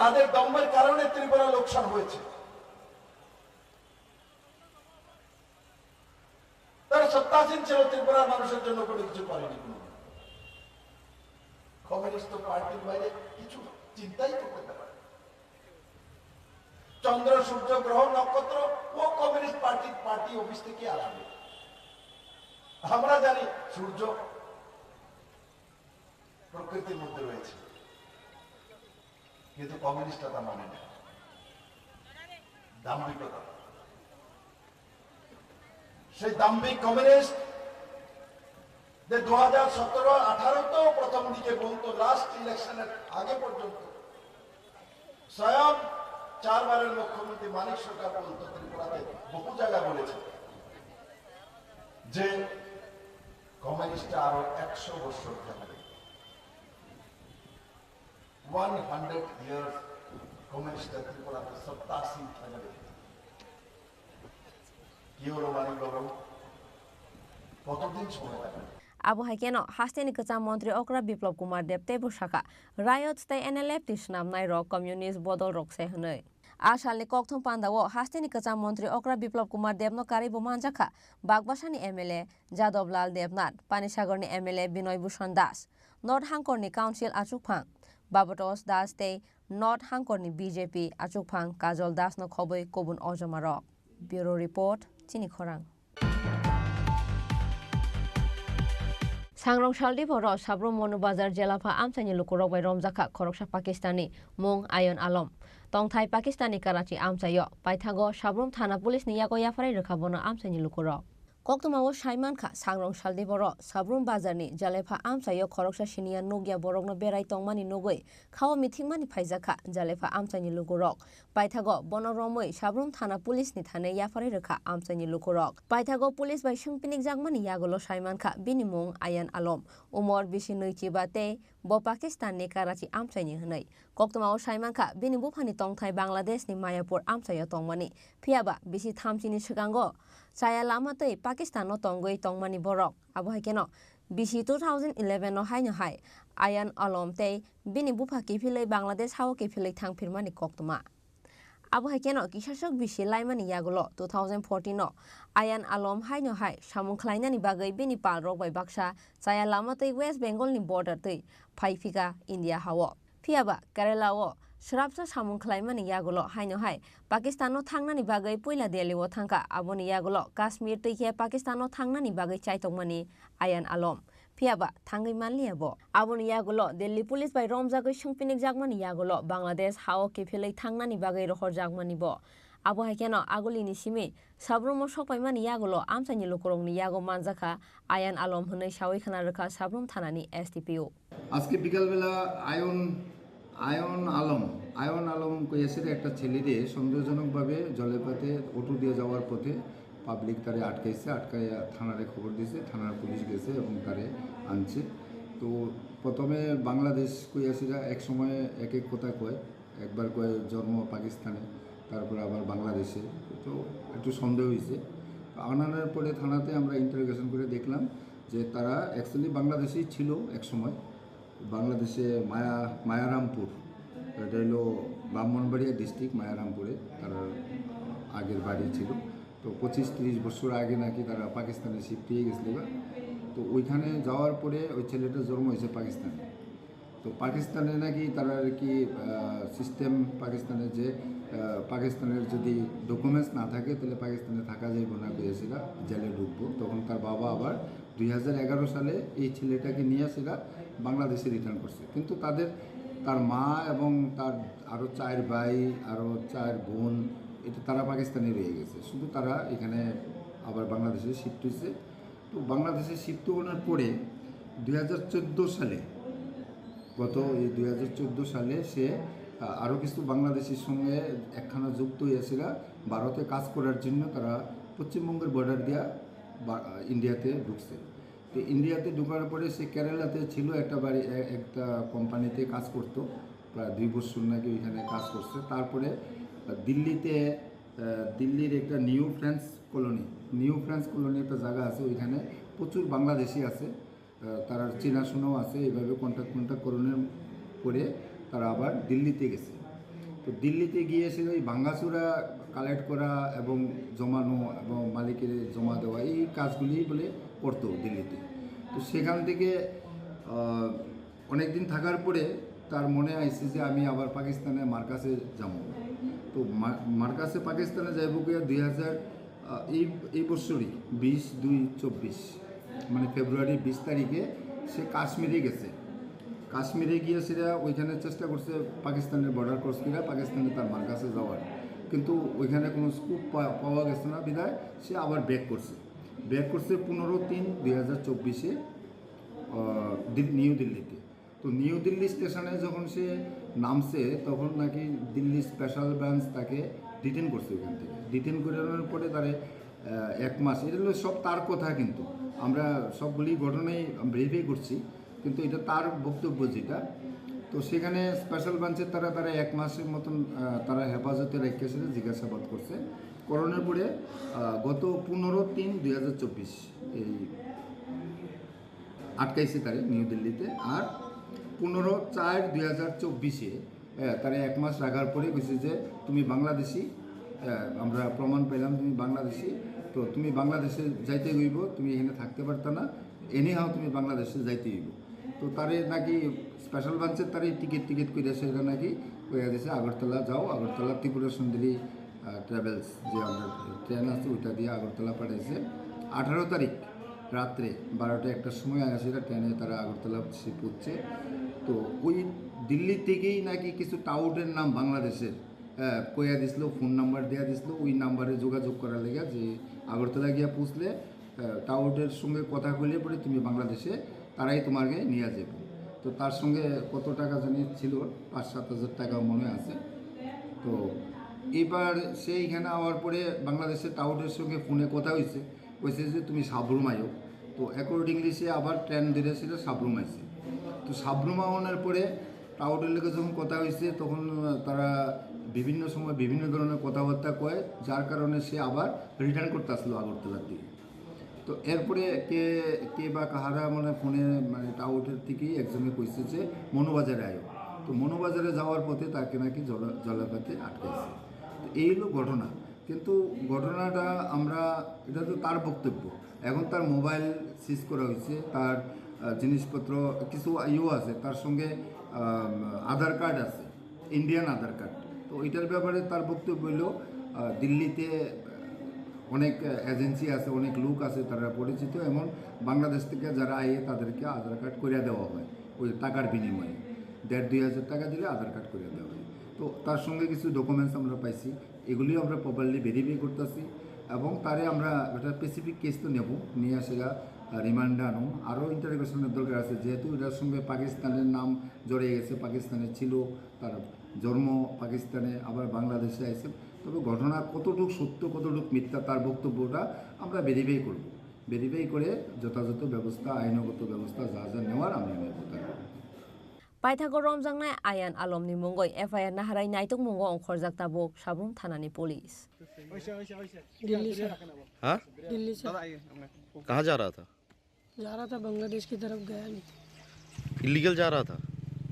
তাদের দম্ভের কারণে ত্রিপুরা লোকসান হয়েছে। তারা সত্তাসীন ছিল, ত্রিপুরার মানুষের জন্য কোনো কিছু করেনি। কমিউনিস্ট পার্টির বাইরে কিছু চিন্তাই করতে পারে। চন্দ্র, সূর্য, গ্রহ, নক্ষত্র ও কমিউনিস্ট পার্টির পার্টি অফিস থেকে আসবে। আমরা জানি সূর্য প্রকৃতির মধ্যে রয়েছে, কিন্তু কমিউনিস্টরা তা মানে না। দাম্ভিকতা, সেই দাম্ভিক কমিউনিস্ট যে 2017-18-তেও প্রথম দিকে বলতো, লাস্ট ইলেকশনের আগে পর্যন্ত স্বয়ং 4 বারের মুখ্যমন্ত্রী মানিক সরকার বলতো, ত্রিপুরাতে বহু জায়গায় বলেছে যে কমিউনিস্টরা আরো 100 বছর থাকবে। 100 years কমিউনিস্ট ত্রিপুরাতে 87 থাকবে কি হলো মানিক বাবু কতদিন সময় লাগবে Abu Haikeno, Hasteni Kacam Montri Okra Biplop Kumar Deb Tebu Shaka, Riot Stay NLF Tishnam Nairo Communist Bodol Rock Sehne. Ashali Koktum Pandawo, Hasteni Kacam Montri Okra Biplop Kumar Deb no Karibu Manjaka, Bagbashani MLA, Jadoblal Debnat, Panishagorni MLA Binoy Bushan Das, North Hankorni Council Achukpang, Babatos Das Stay, North Hankorni BJP Achukpang, Kajol Das no Koboy Kobun Ojamarok. Bureau Report, Chini Khorang. Sangrong Shaldi Poro Sabrum Monu Bazar Jelapa Amsani Lukurok by Romzaka Koroksha Pakistani Mung Ayon Alom Tong Thai Pakistani Karachi Amsayo Paithago Sabrum Thana Police Niyago Yafare Rekabono Amsani Lukurok Koktumawo Shaimanka Sangrong Shaldi Poro Sabrum Bazarni Jalepa Amsayo Koroksha Shinia Nugia Borogno Berai Tongmani Nugoi Kawa Mitingmani Paizaka Jalepa Amsani Lukurok Paithago Bono Romoi Sabrum Thana Police ni Thane Yafare Reka Amsani Lukurok Paithago Police by Shungpinik Jangmani Yagolo Shaimanka Binimung Ayan Alom Umor Bishinui Chibate Bo Pakistan ni Karachi Amsani Hanai Koktumawo Shaimanka Binibupani Tong Thai Bangladesh ni Mayapur Amsayo Tongmani Piaba Bisi Thamchini Chigango Saya Lamate Pakistan no Tongoi Tongmani Borok Abu Haikeno Bisi 2011 no Hai no Hai Ayan Alom Te Binibupa Kipile Bangladesh Hawo Kipile Thang Pirmani Koktuma Abu Haikeno Kishashok Bishi Laimani Yagulo 2014 no Ayan Alom Hai no Hai Shamung Klainani Bagai Bini Pal Rok by Baksha Saya Lamate West Bengal ni border Te Paifiga India Hawo Piaba Kerala wo Shrapsa Shamung Klaimani Yagulo Hai no Hai Pakistan no Thangnani Bagai Puila Delhi wo Thangka Aboni Yagulo Kashmir Te Pakistan no Thangnani Bagai Chaitongmani Ayan Alom Piaba Thangai Manliabo Aboni Yagulo Delhi Police by Romzago Shungpinik Jagmani Yagulo Bangladesh Hawo Kipile Thangnani Bagai Rohor Jagmani bo Abu Haikeno Agulini Simi Sabrumo Shopaimani Yagulo Amsani Lukurong ni Yago Manjaka Ayan Alom Hunai Shawi Khana Reka Sabrum Thanani STPO আজকে বিকালবেলা আয়ন আলম কইয়াছে একটা ছেলেরে সন্দেহজনকভাবে জলেপাতে অটো দিয়ে যাওয়ার পথে পাবলিক তারে আটকায় থানারে খবর দিয়েছে থানার পুলিশ গেছে এবং তারে আনছে তো প্রথমে বাংলাদেশ কইয়াছিরা এক সময় এক কথা কয় একবার কয় জন্ম পাকিস্তানে তারপর আবার বাংলাদেশে তো একটু সন্দেহ হয়েছে আনানোর পরে থানাতে আমরা ইন্টারোগেশন করে দেখলাম যে তারা অ্যাকচুয়ালি বাংলাদেশেই ছিল এক সময় বাংলাদেশে মায়ারামপুর এটা হলো ব্রাহ্মণবাড়িয়া ডিস্ট্রিক্ট মায়ারামপুরে তার আগের বাড়ি ছিল তো 25-30 বছর আগে নাকি তারা পাকিস্তানে শিফট হয়ে গেছিল তো ওইখানে যাওয়ার পরে ওই ছেলেটা জন্ম হয়েছে পাকিস্তানে তো পাকিস্তানে নাকি তারা আর কি সিস্টেম পাকিস্তানের যে পাকিস্তানের যদি ডকুমেন্টস না থাকে তাহলে পাকিস্তানে থাকা যাবে না পেয়েছিল জেলে ঢুকবো তখন তার বাবা আবার 2011 সালে এই ছেলেটাকে নিয়ে আসেরা বাংলাদেশে রিটার্ন করছে কিন্তু তার মা এবং তার আরও 4 ভাই আরও 4 বোন এটা তারা পাকিস্তানে রয়ে গেছে শুধু তারা এখানে আবার বাংলাদেশে শিফট হয়েছে তো বাংলাদেশে শিফট হওয়ার পরে 2014 সালে এই 2014 সালে সে আরও কিছু বাংলাদেশের সঙ্গে একখানা যুক্ত হয়েছিল ভারতে কাজ করার জন্য তারা পশ্চিমবঙ্গের বর্ডার দিয়া ইন্ডিয়াতে ঢুকছে তো ইন্ডিয়াতে ঢোকার পরে সে কেরালাতে ছিল একটা কোম্পানিতে কাজ করতো প্রায় 2 বছর নাকি ওইখানে কাজ করছে তারপরে দিল্লির একটা নিউ ফ্রান্স কলোনি একটা জায়গা আছে ওইখানে প্রচুর বাংলাদেশি আছে তারা চেনাশোনাও আছে এইভাবে কন্ট্যাক্ট করানোর পরে তারা আবার দিল্লিতে গেছে তো দিল্লিতে গিয়ে সে ওই ভাঙ্গাচুরা কালেক্ট করা এবং জমানো এবং মালিকের জমা দেওয়া এই কাজগুলি বলে করতো দিল্লিতে তো সেখান থেকে অনেক দিন থাকার পরে তার মনে আইছে যে আমি আবার পাকিস্তানে মার্কাসে যাব তো মার্কাসে পাকিস্তানে যাইব গিয়ে 2000 এই বছরই 20/2/24 মানে ফেব্রুয়ারি 20 তারিখে সে কাশ্মীরে গেছে কাশ্মীরে গিয়ে সেটা ওইখানে চেষ্টা করছে পাকিস্তানের বর্ডার ক্রস করে পাকিস্তানে তার মার্কাসে যাওয়ার কিন্তু ওইখানে কোনো স্কুপ পাওয়া গেছে না বিধায় সে আবার ব্যাক করছে 15/3/2024 নিউ দিল্লিতে তো নিউ দিল্লি স্টেশনে যখন সে নামছে তখন নাকি দিল্লি স্পেশাল ব্রাঞ্চ তাকে ডিটেন করছে ওখান থেকে ডিটেন করানোর পরে তারে 1 মাস এটা হলো সব তার কথা কিন্তু আমরা সবগুলি ঘটনাই ভেরিফাই করছি কিন্তু এটা তার বক্তব্য যেটা তো সেখানে স্পেশাল ব্রাঞ্চের তারা 1 মাসের মতন তারা হেফাজতে রেখেছিল, জিজ্ঞাসাবাদ করছে। করোনার পরে গত 15/3/2024 এই আটকাইছে তারে নিউ দিল্লিতে। আর 15/4/2024 তারা 1 মাস রাখার পরে কইছে যে তুমি বাংলাদেশি, আমরা প্রমাণ পেলাম তুমি বাংলাদেশি, তো তুমি বাংলাদেশে যাইতে হইব, তুমি এখানে থাকতে পারত না, এনিহাও তুমি বাংলাদেশে যাইতে হইব। তো তারে নাকি স্পেশাল ব্রাঞ্চের তারে টিকিট করে সেটা নাকি কইয়া দিয়েছে আগরতলা যাও, আগরতলা ত্রিপুরা সুন্দরী ট্রাভেলস যে আমাদের ট্রেন আছে ওইটা দিয়ে আগরতলা পাঠাইছে। 18 তারিখ রাত্রে 12টা-1টার সময় সেটা ট্রেনে তারা আগরতলা পৌঁছছে। তো ওই দিল্লি থেকেই নাকি কিছু টাউটের নাম বাংলাদেশের কইয়া দিছিল, ফোন নাম্বার দেওয়া দিছিল, ওই নাম্বারে যোগাযোগ করার লেগে যে আগরতলা গিয়া পৌঁছলে টাউটের সঙ্গে কথা কইলে পরে তুমি বাংলাদেশে তারাই তোমাকে নিয়ে যাবে। তো তার সঙ্গে কত টাকা জানি ছিল, 5-7 হাজার টাকা মনে আছে। তো এবার সেইখানে আওয়ার পরে বাংলাদেশের টাউটের সঙ্গে ফোনে কথা হয়েছে, কইছে যে তুমি সাবরুম আয়ো। তো অ্যাকর্ডিংলি সে আবার ট্রেন ধরেছিল, সাবরুম আইছে। তো সাবরুম আওয়ানোর পরে টাউটের লোকে যখন কথা হয়েছে তখন তারা বিভিন্ন সময় বিভিন্ন ধরনের কথাবার্তা কয়, যার কারণে সে আবার রিটার্ন করতে আসলো আগরতলার দিকে। তো এরপরে কে বা কাহারা মানে ফোনে মানে টাউটের থেকেই একজনে কইছে যে মনোবাজারে আয়ো। তো মনোবাজারে যাওয়ার পথে তাকে নাকি জলাপাতে আটকাইছে। তো এই হলো ঘটনা। কিন্তু ঘটনাটা আমরা, এটা তো তার বক্তব্য, এখন তার মোবাইল সিজ করা হয়েছে, তার জিনিসপত্র কিছু আছে, তার সঙ্গে আধার কার্ড আছে, ইন্ডিয়ান আধার কার্ড। তো এটার ব্যাপারে তার বক্তব্য হইল দিল্লিতে অনেক এজেন্সি আছে, অনেক লোক আছে, তারা পরিচিত, এমন বাংলাদেশ থেকে যারা আইয়ে তাদেরকে আধার কার্ড করে দেওয়া হয় ওই টাকার বিনিময়ে। 1,500-2 হাজার টাকা দিলে আধার কার্ড করে দেওয়া হয়। তো তার সঙ্গে কিছু ডকুমেন্টস আমরা পাইছি, এগুলিও আমরা প্রপারলি ভেরিফাই করতেছি এবং তারে আমরা একটা স্পেসিফিক কেস তো নেব, নিয়ে আসেগা রিমান্ডে আনো, আরও ইন্টারোগেশনের দরকার আছে, যেহেতু এটার সঙ্গে পাকিস্তানের নাম জড়িয়ে গেছে, পাকিস্তানে ছিল, তার জন্ম পাকিস্তানে, আবার বাংলাদেশে আছে। তবে ঘটনা কতটুকু সত্য কতটুকু মিথ্যা তার বক্তব্যটা আমরা ভেরিফাই করব, ভেরিফাই করে যথাযথ ব্যবস্থা, আইনগত ব্যবস্থা যা যা নেওয়ার আমরা নেব। পাইথাগো রমজাंनाय आयान आलमनि मुंगै एफआईआर नाहाराय नायतक मुंगो अंखरजाक ताबुक साब्रुम थानानि पुलिस। दिल्ली से। हाँ? दिल्ली से। कहाँ जा रहा था? जा रहा था बांग्लादेश की तरफ, गया नहीं। इलीगल जा रहा था?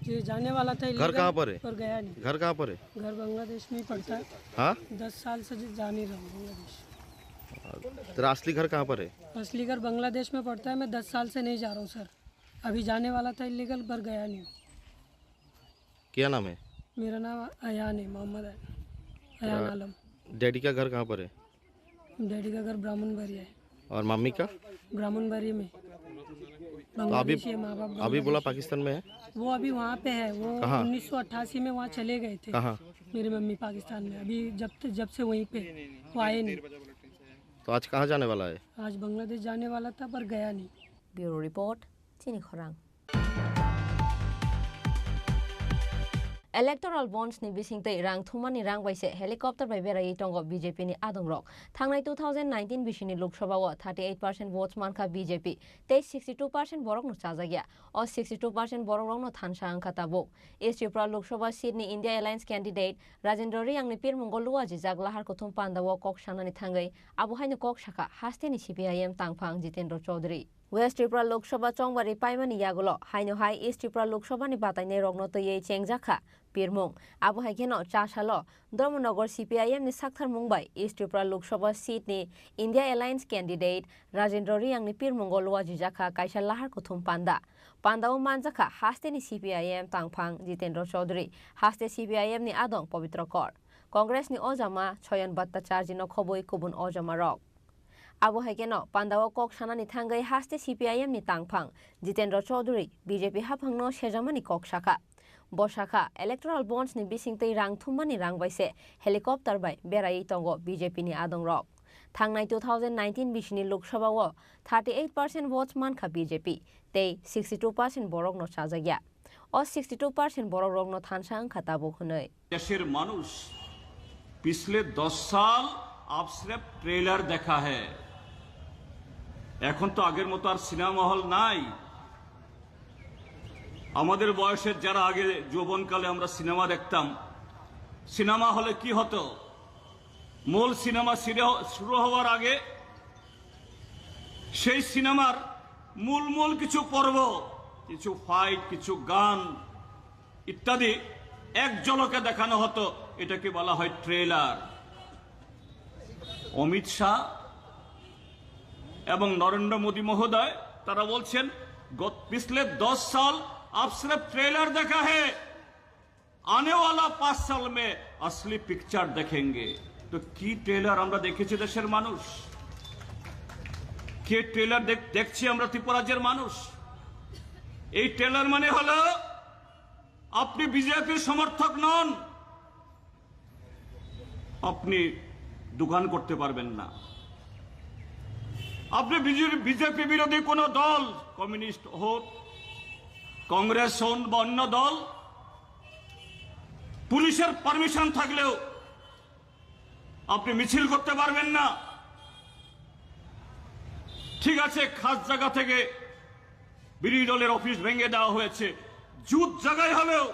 जी जाने वाला था। घर कहाँ पर है? पर गया नहीं। घर कहाँ पर है? घर बांग्लादेश में ही पड़ता है। हाँ? 10 साल से जा नहीं रहा हूँ बांग्लादेश। तेरा असली घर कहाँ पर है? असली घर बांग्लादेश में पड़ता है, मैं 10 साल से नहीं जा रहा हूँ सर। अभी जाने वाला था इलीगल, पर गया नहीं। क्या नाम है? मेरा नाम अयान है, मोहम्मद अयान आलम। डैडी का घर कहाँ पर है? डैडी का घर ब्राह्मणबाड़ी है। और मम्मी का? ब्राह्मणबाड़ी में। तो अभी बोला पाकिस्तान में है? वो अभी वहाँ पे है, वो कहाँ? 1988 में वहाँ चले गए थे। कहाँ? मेरी मम्मी पाकिस्तान में, अभी जब से वहीं पे वो आए नहीं। तो आज कहाँ जाने वाला है? आज बांग्लादेश जाने वाला था, पर गया नहीं। ब्यूरो रिपोर्ट चिनी खरांग। इलेक्टोरल बॉन्ड्स नि बिसिंगतै रां थुमानि रां बाइसे हेलिकॉप्टर बाय बेरायै दंग बीजेपी नि आदंरक थांनाय 2019 बिसिनि लोकसभाव 38% votes मानखा बीजेपी 62% बरक नु चाजागिया और 62% बरक रंग नु थानसा अंका ताबो एस त्रिपुरा लोकसभा सीट नि इंडिया अलायंस कैंडिडेट राजेंद्र रियांगनि पिरमुंगलुआ जिजागलाहार कुथुम पांदाव कक सानानि थांगै आबहायनो कक शाखा हास्तेनि सीपीआईएम तांगफां जितेंद्र चौधरी वेस्ट त्रिपुरा लोकसभा चौंबारी पाइमानि यागुलो हाइनो हाई ईस्ट त्रिपुरा लोकसभानि बातायनाय रग्न तयै चेंगजाखा पिरमुंग आबहाय घेनो चाशालो धर्मनगर सीपीआईएम नि साक्थार मुंबाय ईस्ट त्रिपुरा लोकसभा सीट नि इंडिया अलायंस कैंडिडेट राजेंद्र रियांगनि पिरमुंग लुआ जिजाखा काइसा लाहार कुथुम पांदाव मानजाखा हास्तेनि सीपीआईएम तांगफां जितेंद्र चौधरी हास्ते सीपीआईएम नि आदं पवित्र कर कांग्रेस नि अजामा छयन भट्टाचार्य न खबई कुबुन अजामा रक आबहाय केनो पांदाव कक सानानि थांगै हास्ते सीपीआईएम नि तांगफां जितेंद्र चौधरी बीजेपी हाफांनो सेजामानि कक शाखा बशाखा इलेक्टोरल बॉन्ड्स नि बिसिंगतै रां थुमानि रां बाइसे हेलिकॉप्टर बाय बेरायै दंग बीजेपी नि आदं रक थांनाय 2019 बिसिनि लोकसभाव 38% votes मानखा बीजेपी तै 62% बरक न चाजागिया और 62% बरक रंग न थानसा अंका ताबो हनै देशेर मानुष पिछले 10 साल आप सिर्फ ट्रेलर देखा है এখন তো আগের মতো আর সিনেমা হল নাই আমাদের বয়সের যারা আগে যৌবনকালে আমরা সিনেমা দেখতাম, সিনেমা হলে কি হতো, মূল সিনেমা শুরু হওয়ার আগে সেই সিনেমার মূল কিছু পর্ব, কিছু ফাইট, কিছু গান ইত্যাদি এক ঝলকে দেখানো হতো। এটাকে বলা হয় ট্রেলার। অমিত শাহ এবং নরেন্দ্র মোদী মহোদয় তারা বলছেন पिछले 10 साल आप सिर्फ ट्रेलर देखा है, आने वाला 5 साल में असली पिक्चर देखेंगे। तो की ट्रेलर আমরা দেখেছি দেশের মানুষ? কে ট্রেলার দেখছি আমরা ত্রিপুরাজ্যের মানুষ? এই ট্রেলার মানে হলো আপনি বিজেপির সমর্থক নন, আপনি দোকান করতে পারবেন না। আপনি বিজেপি বিরোধী কোন দল, কমিউনিস্ট হোক, কংগ্রেস হোক বা অন্য দল, পুলিশের পারমিশন থাকলেও আপনি মিছিল করতে পারবেন না। ঠিক আছে, খাস জায়গা থেকে বিরোধী দলের অফিস ভেঙে দেওয়া হয়েছে, জুত জায়গায় হলেও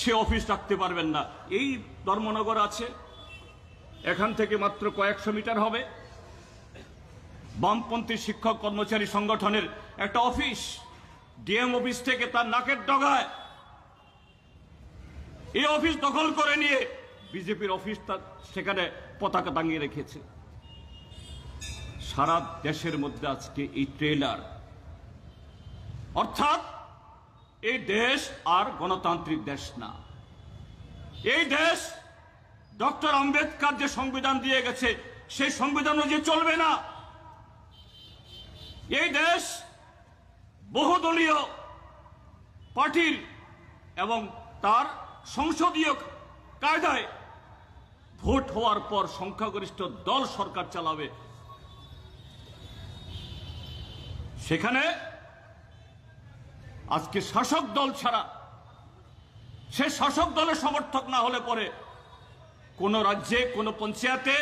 সে অফিস রাখতে পারবেন না। এই ধর্মনগর আছে, এখান থেকে মাত্র কয়েকশো মিটার হবে বামপন্থী শিক্ষক কর্মচারী সংগঠনের একটা অফিস, ডিএম অফিস থেকে তার নাকের ডগায় এই অফিস দখল করে নিয়ে বিজেপির অফিস সেখানে পতাকা টাঙিয়ে রেখেছে। সারা দেশের মধ্যে আজকে এই ট্রেলার, অর্থাৎ এই দেশ আর গণতান্ত্রিক দেশ না। এই দেশ ডক্টর আম্বেদকর যে সংবিধান দিয়ে গেছে সেই সংবিধান অনুযায়ী চলবে না। এই দেশ বহুদলীয় পার্টির এবং তার সংসদীয় কায়দায় ভোট হওয়ার পর সংখ্যাগরিষ্ঠ দল সরকার চালাবে। সেখানে আজকে শাসক দল ছাড়া, সে শাসক দলের সমর্থক না হলে পরে কোন রাজ্যে কোন পঞ্চায়েতে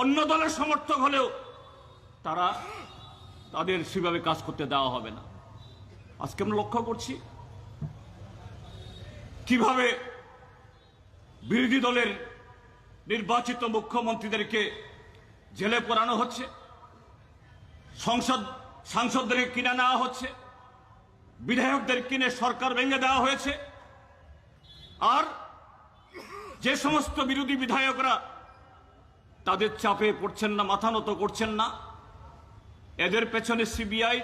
অন্য দলের সমর্থক হলেও তাদের সেভাবে কাজ করতে দেওয়া হবে না। আজকে আমরা লক্ষ্য করছি কিভাবে বিরোধী দলের নির্বাচিত মুখ্যমন্ত্রীদেরকে জেলে পোড়ানো হচ্ছে, সাংসদদের কিনে নেওয়া হচ্ছে, বিধায়কদের কিনে সরকার ভেঙে দেওয়া হয়েছে। আর যে সমস্ত বিরোধী বিধায়করা তাদের চাপে পড়ছেন না, মাথা নত করছেন না, এদের পেছনে সিবিআই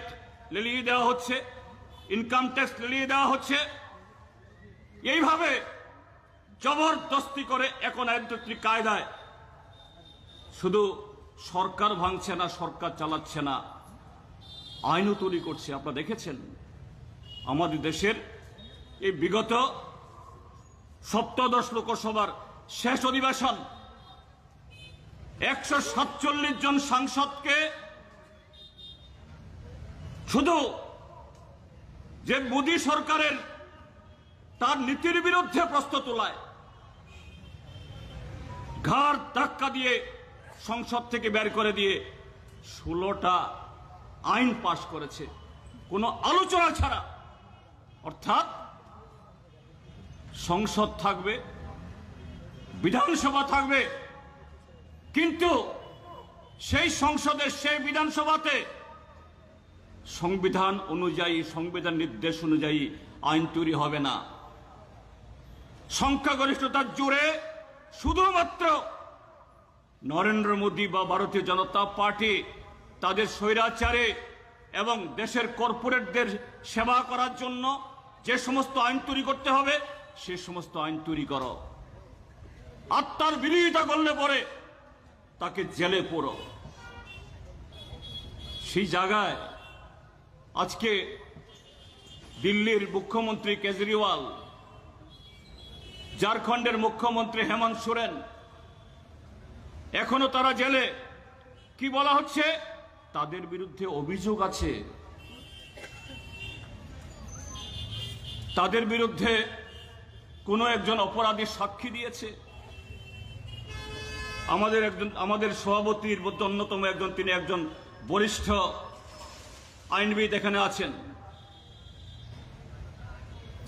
লেলিয়ে দেওয়া হচ্ছে, ইনকাম ট্যাক্স লেলিয়ে দেওয়া হচ্ছে। এইভাবে জবরদস্তি করে একনায়কতন্ত্রী কায়দায় শুধু সরকার ভাঙছে না, সরকার চালাচ্ছে না, আইনও তৈরি করছে। আপনারা দেখেছেন আমাদের দেশের এই বিগত সপ্তদশ লোকসভার শেষ অধিবেশন 147 জন সাংসদকে শুধু যে মোদী সরকারের তার নীতির বিরুদ্ধে প্রশ্ন তোলায় ঘাড় ধাক্কা দিয়ে সংসদ থেকে বের করে দিয়ে 16টা আইন পাশ করেছে কোনো আলোচনা ছাড়া। অর্থাৎ সংসদ থাকবে, বিধানসভা থাকবে, কিন্তু সেই সংসদে, সেই বিধানসভাতে সংবিধান অনুযায়ী, সংবিধান নির্দেশ অনুযায়ী আইন তৈরি হবে না। সংখ্যাগরিষ্ঠতার জোরে শুধুমাত্র নরেন্দ্র মোদী বা ভারতীয় জনতা পার্টি তাদের স্বৈরাচারে এবং দেশের কর্পোরেটদের সেবা করার জন্য যে সমস্ত আইন তৈরি করতে হবে সে সমস্ত আইন তৈরি করো, আর তার বিরোধিতা করলে পরে তাকে জেলে পোড়ো। সেই জায়গায় আজকে দিল্লির মুখ্যমন্ত্রী কেজরিওয়াল, ঝাড়খণ্ডের মুখ্যমন্ত্রী হেমন্ত সোরেন, এখনো তারা জেলে। কি বলা হচ্ছে? তাদের বিরুদ্ধে অভিযোগ আছে, তাদের বিরুদ্ধে কোনো একজন অপরাধী সাক্ষী দিয়েছে। আমাদের সভাপতির মধ্যে অন্যতম একজন, তিনি একজন বরিষ্ঠ আইনবিদ এখানে আছেন।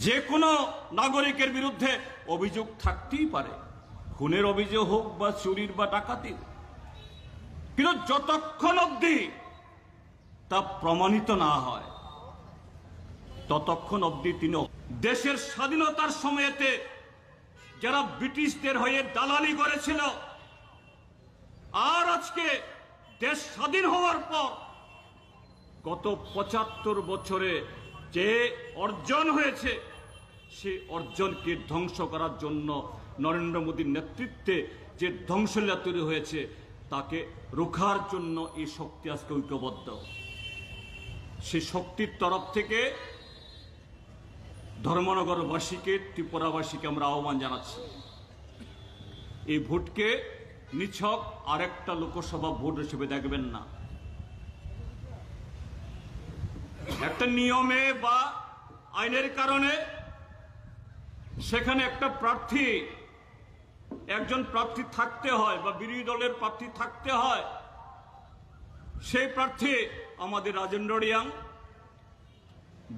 যে কোনো নাগরিকের বিরুদ্ধে অভিযোগ থাকতেই পারে, খুনের অভিযোগ হোক বা চুরির বা ডাকাতির, কিন্তু যতক্ষণ অবধি তা প্রমাণিত না হয় ততক্ষণ অবধি তিনি দেশের স্বাধীনতার সময়তে যারা ব্রিটিশদের হয়ে দালালি করেছিল, আর আজকে দেশ স্বাধীন হওয়ার পর গত 75 বছরে যে অর্জন হয়েছে সেই অর্জনকে ধ্বংস করার জন্য নরেন্দ্র মোদীর নেতৃত্বে যে ধ্বংসলীলা তৈরি হয়েছে তাকে রোখার জন্য এই শক্তি আজকে ঐক্যবদ্ধ। সেই শক্তির তরফ থেকে ধর্মনগরবাসীকে, ত্রিপুরাবাসীকে আমরা আহ্বান জানাচ্ছি, এই ভোটকে নিছক আরেকটা লোকসভা ভোট হিসেবে দেখবেন না। একটা নিয়মে বা আইনের কারণে সেখানে একটা প্রার্থী, একজন প্রার্থী থাকতে হয় বা বিরোধী দলের প্রার্থী থাকতে হয়। সেই প্রার্থী আমাদের রাজেন্দ্র রিয়াং,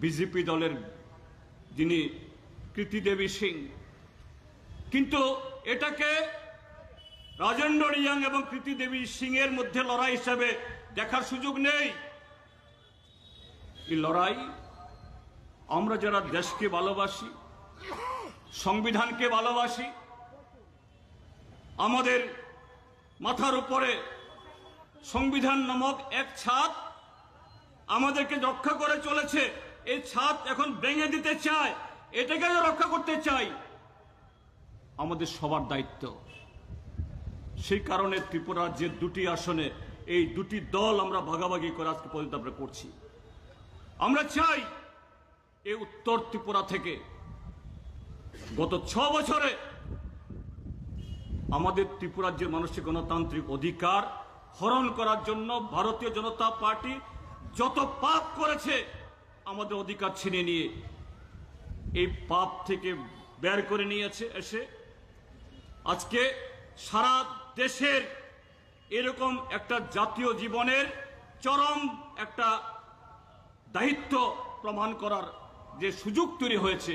বিজেপি দলের যিনি কৃতি দেবী সিং, কিন্তু এটাকে রাজেন্দ্র রিয়াং এবং কৃতি দেবী সিং এর মধ্যে লড়াই হিসাবে দেখার সুযোগ নেই। এই লড়াই আমরা যারা দেশকে ভালোবাসি, সংবিধানকে ভালোবাসি, আমাদের মাথার উপরে সংবিধান নামক এক ছাদ আমাদেরকে রক্ষা করে চলেছে, এই ছাদ এখন ভেঙে দিতে চায়, এটাকে রক্ষা করতে চাই, আমাদের সবার দায়িত্ব। সেই কারণে ত্রিপুরা রাজ্যের 2টি আসনে এই 2টি দল আমরা ভাগাভাগি করে আজকে পর্যন্ত আমরা করছি। আমরা চাই এই উত্তর ত্রিপুরা থেকে গত 6 বছরে আমাদের ত্রিপুরা রাজ্যের মানুষের গণতান্ত্রিক অধিকার হরণ করার জন্য ভারতীয় জনতা পার্টি যত পাপ করেছে আমাদের অধিকার ছিনে নিয়ে এই পাপ থেকে বের করে নিয়েছে, এসে আজকে সারা দেশের এরকম একটা জাতীয় জীবনের চরম একটা দায়িত্ব প্রমাণ করার যে সুযোগ তৈরি হয়েছে,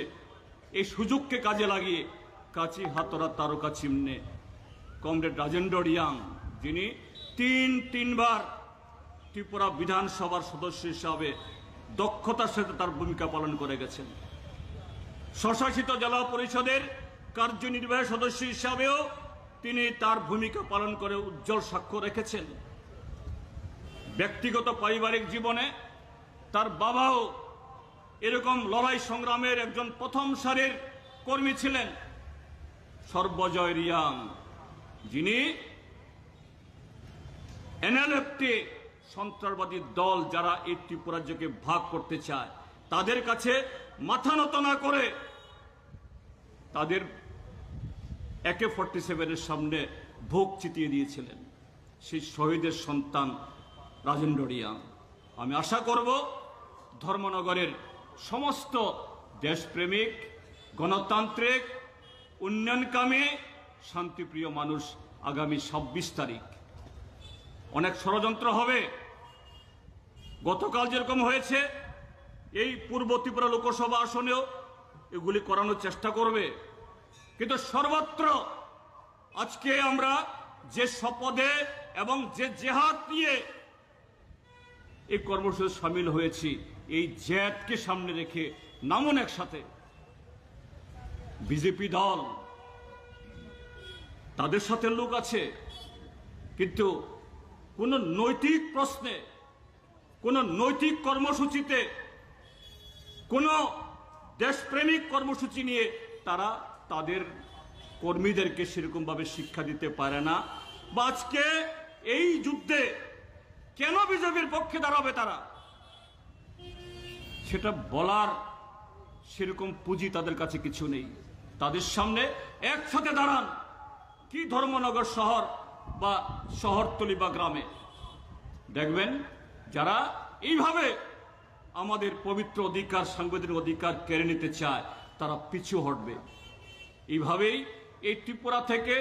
এই সুযোগকে কাজে লাগিয়ে কাচি হাতরা তারকা চিমনে কমরেড রাজেন্দ্র রিয়াং, যিনি তিনবার ত্রিপুরা বিধানসভার সদস্য হিসাবে দক্ষতার সাথে তার ভূমিকা পালন করে গেছেন, স্বশাসিত জেলা পরিষদের কার্যনির্বাহী সদস্য হিসাবেও তিনি তার ভূমিকা পালন করে উজ্জ্বল সাক্ষ্য রেখেছেন। ব্যক্তিগত পারিবারিক জীবনে তার বাবাও এরকম লড়াই সংগ্রামের একজন প্রথম সারির কর্মী ছিলেন, সর্বজয় রিয়াং, যিনি এনএলএফটি সন্ত্রাসবাদী দল যারা এই ত্রিপুরা রাজ্যকে ভাগ করতে চায় তাদের কাছে মাথা নত না করে তাদের AK-47 সামনে ভোগ চিতিয়ে দিয়েছিলেন সেই শহীদের সন্তান রাজেন্দ্র রিয়াং। আমি আশা করব ধর্মনগরের সমস্ত দেশপ্রেমিক, গণতান্ত্রিক, উন্নয়নকামী, শান্তিপ্রিয় মানুষ আগামী 26 তারিখ অনেক ষড়যন্ত্র হবে। গতকাল যেরকম হয়েছে এই পূর্ব ত্রিপুরা লোকসভা আসনেও এগুলি করানোর চেষ্টা করবে, কিন্তু সর্বত্র আজকে আমরা যে শপথে এবং যে জেহাদ নিয়ে এই কর্মসূচিতে সামিল হয়েছি, এই জেহাদকে সামনে রেখে নামুন একসাথে। বিজেপি দল তাদের সাথে লোক আছে, কিন্তু কোন নৈতিক প্রশ্নে, কোন নৈতিক কর্মসূচিতে, কোন দেশপ্রেমিক কর্মসূচি নিয়ে তারা তাদের কর্মীদেরকে সেরকমভাবে শিক্ষা দিতে পারে না। বা আজকে এই যুদ্ধে কেন বিজেপির পক্ষে দাঁড়াবে তারা, সেটা বলার সেরকম পুঁজি তাদের কাছে কিছু নেই। তাদের সামনে একসাথে দাঁড়ান, কি ধর্মনগর শহর বা শহরতলি বা গ্রামে দেখবেন যারা এইভাবে আমাদের পবিত্র অধিকার, সাংবিধানিক অধিকার কেড়ে নিতে চায় তারা পিছু হটবে। এইভাবেই এই ত্রিপুরা থেকে,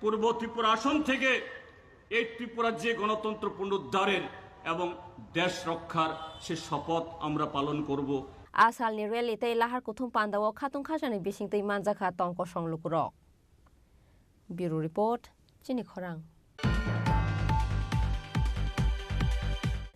পূর্ব ত্রিপুরা আসন থেকে এই ত্রিপুরার যে গণতন্ত্র পুনরুদ্ধারের এবং দেশ রক্ষার সে শপথ আমরা পালন করব। Asalni rally tei lahar kuthum pandawo khatung khajani bising tei manjakha tongko songlukurok. Bureau report Chini Khorang.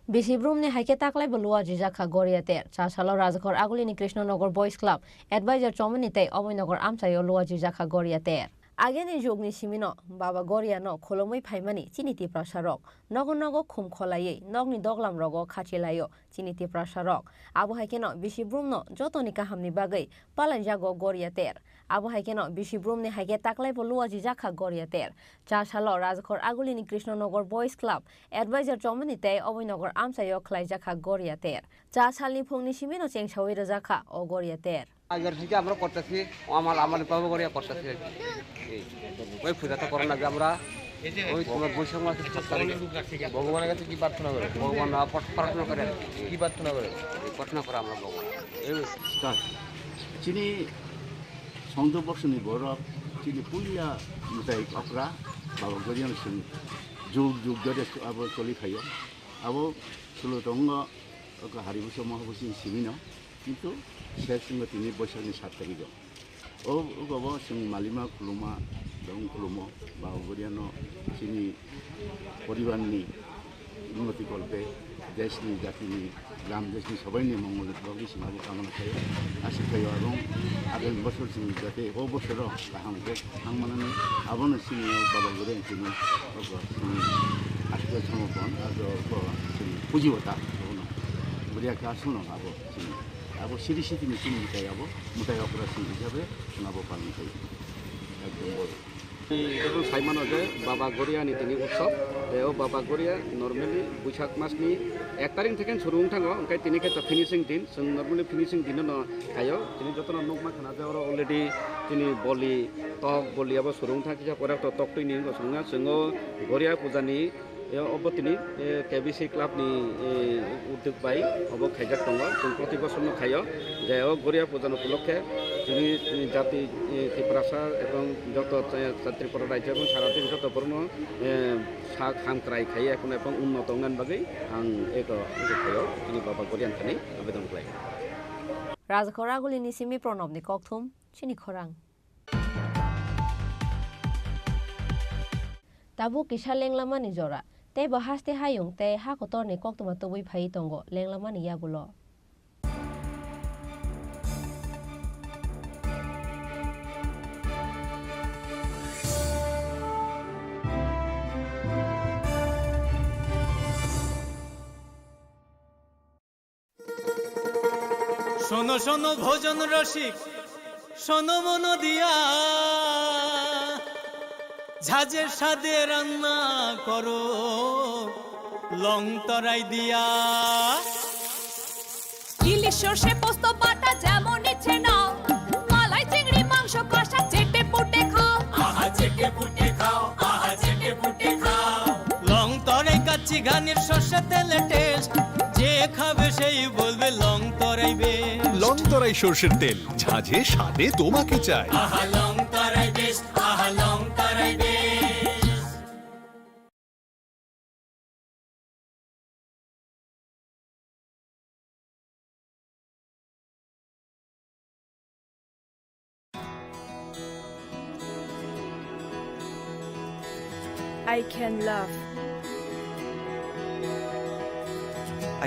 Bishibrumni haike taklai bolua jijaka goriater chasalo Rajakor Agulini Krishnanagar Boys Club advisor chomani tei Omoinagar amchayo lua jijaka goriater. Ageni jogni simino baba goriano kholomoi phaimani chiniti prasarok nogo khum kholaye nogni doglam rogo khachilayo chiniti prasarok abo haikeno bishibrumno jotoni kahamni bagai palanjago goriater abo haikeno bishibrumni haike taklai bolua jijaka goriater chasalo Rajakor Agulini Krishnanagar Boys Club advisor chomani tei Omoinagar amchayo khlaijaka goriater chasalni phongni simino chengsawi rajaka o goriater আগের থেকে আমরা করতেছি আমার বাবা করে করতেছি ওই পূজা তো করার লাগে আমরা ওই তোমার বৈশাখ মাসে ভগবানের কাছে কি প্রার্থনা করে ভগবান প্রার্থনা করে কি প্রার্থনা করে প্রার্থনা করে আমরা ভগবান চিনি 성도복순이 뭐라 지금 뿌리야 무다이 앞라 바로 거리는 신 죽죽 저래 아버 돌리 가요 아버 술로 동거 그 하리부서 뭐 하고 시민요 কিন্তু শেষঙ্গ তিনি বৈশাখী 7 তারিখে ও গব সিং মালিমা খুলুমা দং খুলুমো বা বরিয়ানো চিনি পরিবারনি উন্নতি করবে দেশনি জাতিনি গ্রাম দেশনি সবাইনি মঙ্গল বাবু সমাজে কামনা করে আশা করি এবং আগামী বছর সিং যাতে ও বছরও কাহামকে হাংমানানি আবনো সিং বাবা গরে চিনি আজকে সমর্পণ আজ পুজিবতা 우리가 가수는 하고 지금 하고 시리시티 느낌이니까 하고 무대 오퍼레이션 হিসাবে শোনাবো পালন করি এবং সাইমান হচ্ছে বাবা গড়িয়া নীতিনি উৎসব ও বাবা গড়িয়া নর্মালি বৈশাখ মাসনি 1 তারিখ থেকে শুরু থাকো ওখানে তিনি ক্ষেত্রে ফিনিশিং দিন जों নর্মালি ফিনিশিং দিন খাইও তিনি যত নকমা খানা যাওয়ার অলরেডি তিনি বলি টক বলি আবার শুরু থাকি যা পরে টক টইনি সঙ্গে जोङो গড়িয়া পূজানি अब তিনি কেবিসি ক্লাবনি উদ্যোগ পাই अब খাইজাক দङ जों प्रति বছর খাইও যে গড়িয়া পূজা উপলক্ষে তিনি জাতি ত্রিপুরাসা এবং যত ত্রিপুরা রাজ্য এবং সারা দেশ যত বর্ণ খামক্রাই খাই এখন এবং উন্নত অঙ্গন বাগै आं एको खाइও তিনি বাবা গড়িয়ান খানি আবেদন খাই Rajakor Agulini simi pronobni kokthum Chini Khorang. Tabu kisha lenglamani jora te bahaste hayung te ha kotorni koktuma tobui phai tongo lenglamani yagulo. শোনো শোনো ভোজন রসিক শোনো মন দিয়া ঝাঁঝের স্বাদে রান্না করো লং তরাই দিয়া ইলিশ সর্ষে পোস্ত বাটা যেমন ইচ্ছে নাও মালাই চিংড়ি মাংস কষা চেটে পুটে খাও আহা চেটে পুটে খাও আহা চেটে পুটে খাও লং তরাই কাচ্চি ঘানির সর্ষে তেলে টেস্ট যে খাবে সেই বলবে লং তরাই বেশ লং তরাই সরষের তেল ঝাঁঝে স্বাদে তোমাকে চাই আহা লং তরাই বেশ আহা লং তরাই বেশ I can love.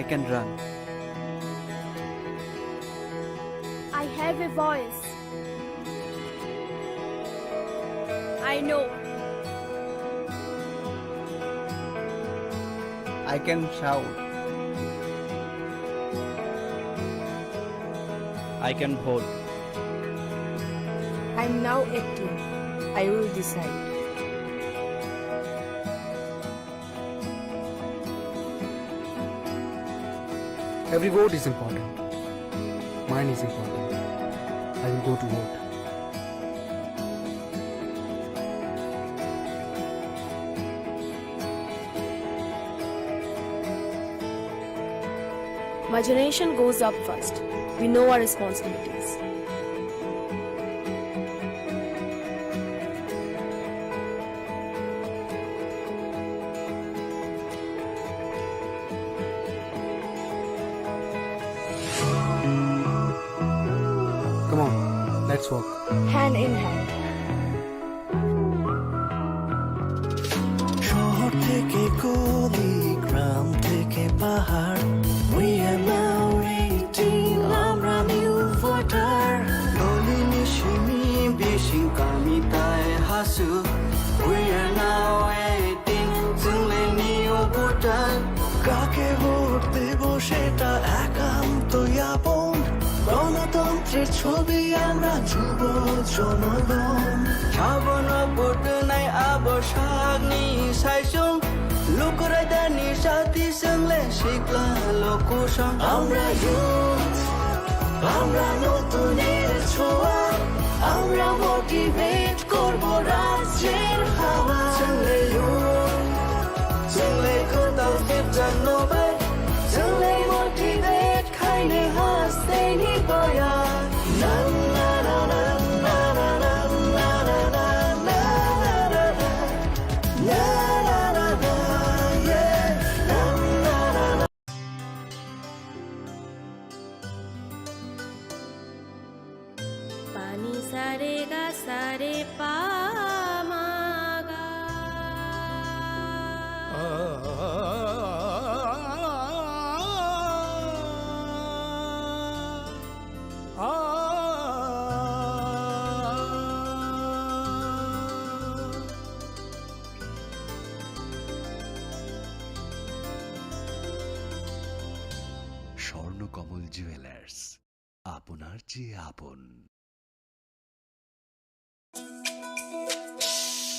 I can run. I have a voice. I know. I can shout. I can hold. I'm now 18. I will decide. Every vote is important. Mine is important. I will go to vote. My generation goes up first. We know our responsibilities. Let's walk. Hand in hand. শহর থেকে গলি, গ্রাম থেকে পাহাড়, we are now 18, আমরা new voter. গলি নিশিমি বেশি কামিতায় হাসু, we are now 18, চলে new voter. কাকে ভোট দেব সেটা একান্তই আপন, গণতন্ত্রের ছবি আমরা যুব জনগণ. সাবন ভোট নাই আবসাগনি সাইসুং লুকুরাই দানি সাথী সঙ্গে শিখলা লোকুসং. আমরা youth, আমরা নতুনের ছোঁয়া, আমরা মোটিভেট করব রাজ্যের হাওয়া. চলে youth, চলে কোথাও জানোবে, চলে মোটিভেট খাইলে হাসতে নিবয়া. না না না না না না না না না না না না না না yeah na na na na. पानी सारे गा सारे पा मा गा. স্বর্ণকমল জুয়েলার্স, আপনার চেয়ে আপন।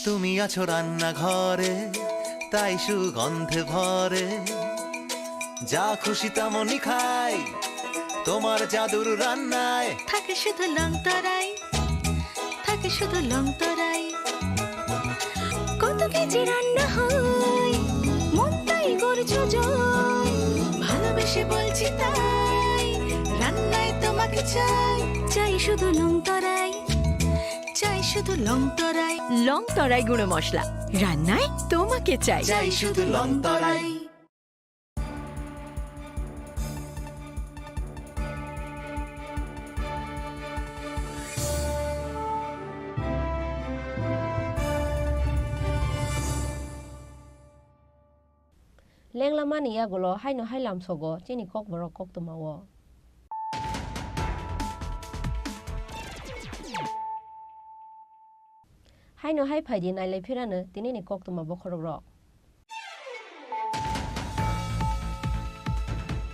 তুমি আছো রান্নাঘরে, তাই সুগন্ধে ভরে, যা খুশি তেমনই খাই তোমার জাদুর রান্নায়। থাকে শুধু লং তরাই, থাকে শুধু লং তরাই, কত কেজি রান্না হয় মন তাই করছো জয়, ভালোবেসে বলছি তাই রান্নায় তোমাকে চাই, চাই শুধু লং তরাই, চাই শুধু লং তরাই, লং তরাই গুঁড়ো মশলা রান্নায় তোমাকে চাই, চাই শুধু লং তরাই। লেংলামানি ইয়াগুলো হাইনো হাইলাম সগো চিনি কক বড় কক তোমাও হাইনো হাই ফাইদি নাইলাই ফিরানো তিনিনি কক তোমা বখরক রক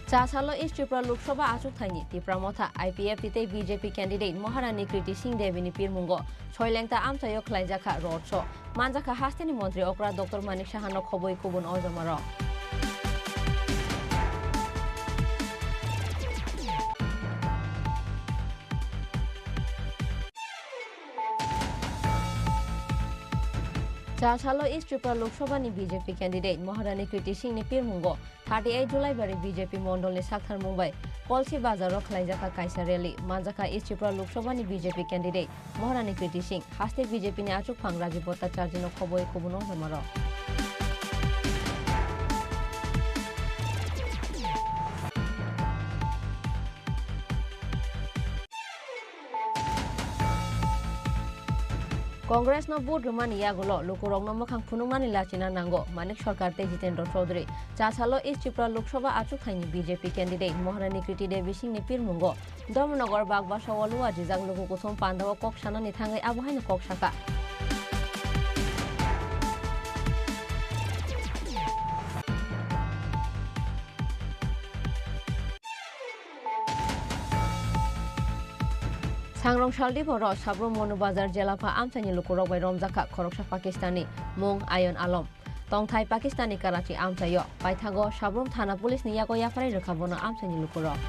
চাসালো ইস্ট ত্রিপুরা লোকসভা আচুক থাইনি ত্রিপুরা মথা আইপিএফ তিতে বিজেপি ক্যান্ডিডেট মহারানী কৃতি সিং দেবিনি পিরমুঙ্গ ছয়লেংতা আমচায় খ্লাইজাখা রড শো মানজাখা হাস্তেনি মন্ত্রী অকরা ডক্টর মানিক সাহানো খবই কুবুন অজমার চাসালো ইস্ট ত্রিপুরা লোকসভানি বিজেপি ক্যান্ডিডেট মহারানী কৃতি সিং নি পিরমুঙ্গ 38 জুলাই বারে বিজেপি মন্ডলনি সাকথার মুম্বাই কলসি বাজারও খ্লাইজাখা কাইসা রেলি মানজাখা ইস্ট ত্রিপুরা লোকসভানি BJP candidate Maharani Kriti Singh হাস্তে BJP নি আচুক ফাং রাজীব ভট্টাচার্যনো খবই কুবুন অজমার Congress na board rumani yagulo lukurong na makhang phunungmani lachina nango Manik Sarkar te Jitendra Chaudhary chasalo East Tripura Lok Sabha achuk thaini BJP candidate Maharani Kriti Devi Singh ni pirmungo Dharmanagar Bagbasa Walua Jijang Luku Kusom Pandawa Kok Sana ni thangai abuhaina Kok Saka Sangrong Shaldi Boro Sabro Monobazar Jelapa Amsani Lukurok by Romzaka Koroksha Pakistani Mung Ayon Alom Tong Thai Pakistani Karachi Amsayo Paithago Sabrom Thana Police Niyago Yafari Rekabona Amsani Lukurok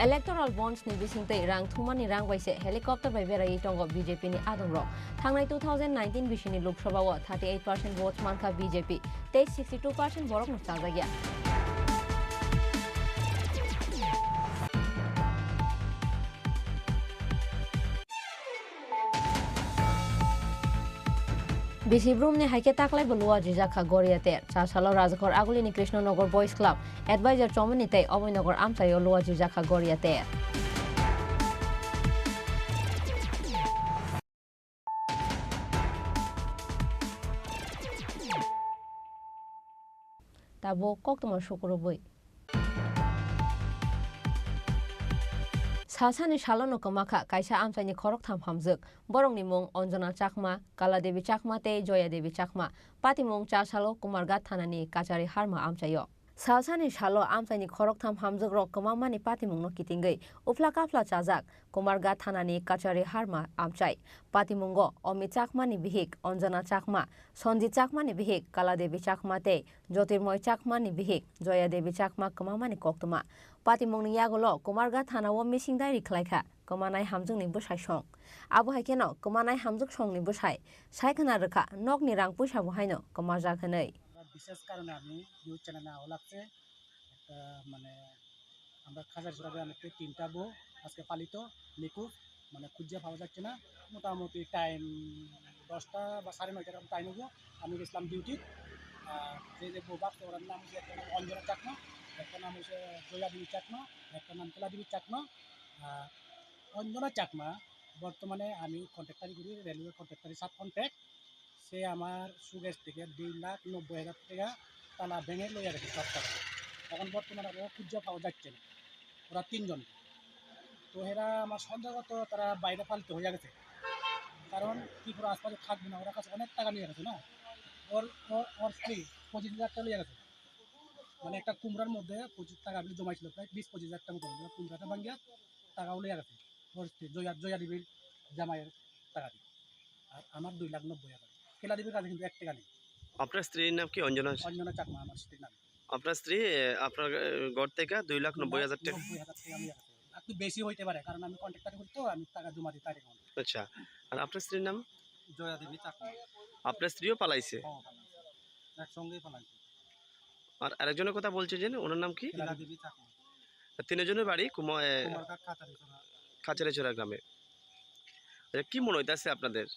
Electoral bonds ni bisingte rang thumani rang waise helicopter by berai tongo BJP ni adongrok thangnai 2019 bishini Lok Sabha wa 38% votes manka BJP 62% borok no chajagya Bisi Brumni Haike Taklai Belua Jaka Goriate, Chasalo Razakor Agulini Krishnanogor Boys Club, Advisor Chomanite, Ominogor Amsayo Lua Jaka Goriate. Tabo Koktoma Shukurubui. Sasani Shalono Kamaka, Kaisa Amsani Korok Tham Hamzuk, Borongni Mung, Onjana Chakma, Kala Devi Chakma Te, Joya Devi Chakma, Pati Mung Chasalo, Kumargat Thanani, Kachari Harma Amsayo. Salsani Shalo Amsani Korok Tham Hamzuk Rok Kamamani Pati Mung no Kitingai, Ufla Kafla Chazak, Kumargat Thanani, Kachari Harma Amchai, Pati Mungo, Omi Chakmani Bihik, Onjana Chakma, Sonji Chakmani Bihik, Kala Devi Chakma Te, Jotirmoy Chakmani Bihik, Joya Devi Chakma Kamamani Koktoma. Pati Mungni Yagolo, Kumarga Thana wa Missing Diary Klaika, Kumanai Hamzung ni Bushai Shong. Abu Hakeno, Kumanai Hamzuk Shong ni Bushai, Saikana Raka, Nok ni Rang Pusha Buhaino, Kumaja Kanei. বিশেষ কারণে আমি নিউজ চ্যানেলে আওয়া লাগছে একটা মানে আমরা খাজার হিসাবে অনেকটা 3টা বউ আজকে পালিত নিখোঁজ মানে খুঁজে পাওয়া যাচ্ছে না মোটামুটি টাইম 10টা বা 9:30 এরকম টাইম হবো আমি গেছিলাম ডিউটি যে বউ বাচ্চা ওর নাম হচ্ছে একটা নাম অঞ্জনা চাকমা একটা নাম হচ্ছে জয়া দেবী চাকমা একটা নাম কেলা দেবী চাকমা অঞ্জনা চাকমা বর্তমানে আমি কন্ট্রাক্টারি করি রেলওয়ে কন্ট্রাক্টারি সাব কন্ট্রাক্ট সে আমার সুগেজ থেকে 2,90,000 টাকা তালা ভেঙে লইয়া গেছে সব টাকা এখন বর্তমানে ওরা খুঁজে পাওয়া যাচ্ছে না ওরা 3 জন তো এরা আমার সন্দেহগত তারা বাইরে পালিত হয়ে গেছে কারণ কি পুরো আশপাশে থাকবে না ওরা কাছে অনেক টাকা নিয়ে গেছে না ওর স্ত্রী 25,000 টাকা লইয়া গেছে মানে একটা কুমড়ার মধ্যে 25 টাকা আপনি জমাইছিল প্রায় 20-25,000 টাকা মতো কুমড়াটা ভাঙিয়া টাকাও লইয়া গেছে ওর স্ত্রী জয়া দেবীর জামাইয়ের টাকা দিয়ে আর আমার 2,90,000 কেলা দেবীর কাছে কিন্তু 1 টাকা নেই আপনার স্ত্রীর নাম কি অঞ্জনা চাকমা আমার স্ত্রীর নাম আপনার স্ত্রী আপনার ঘর থেকে 2,90,000 টাকা একটু বেশি হইতে পারে কারণ আমি কন্ট্রাক্টর করি তো আমি টাকা জমা দিই তার অ্যাকাউন্টে আচ্ছা আর আপনার স্ত্রীর নাম জয়া দেবী চাকমা আপনার স্ত্রীও পালাইছে একসঙ্গেই পালাইছে আর আরেকজনের কথা বলছে যে ওনার নাম কি কেলা দেবী চাকমা তিনজনের বাড়ি খাচারিছড়া গ্রামে কি মনে হইতাছে আপনাদের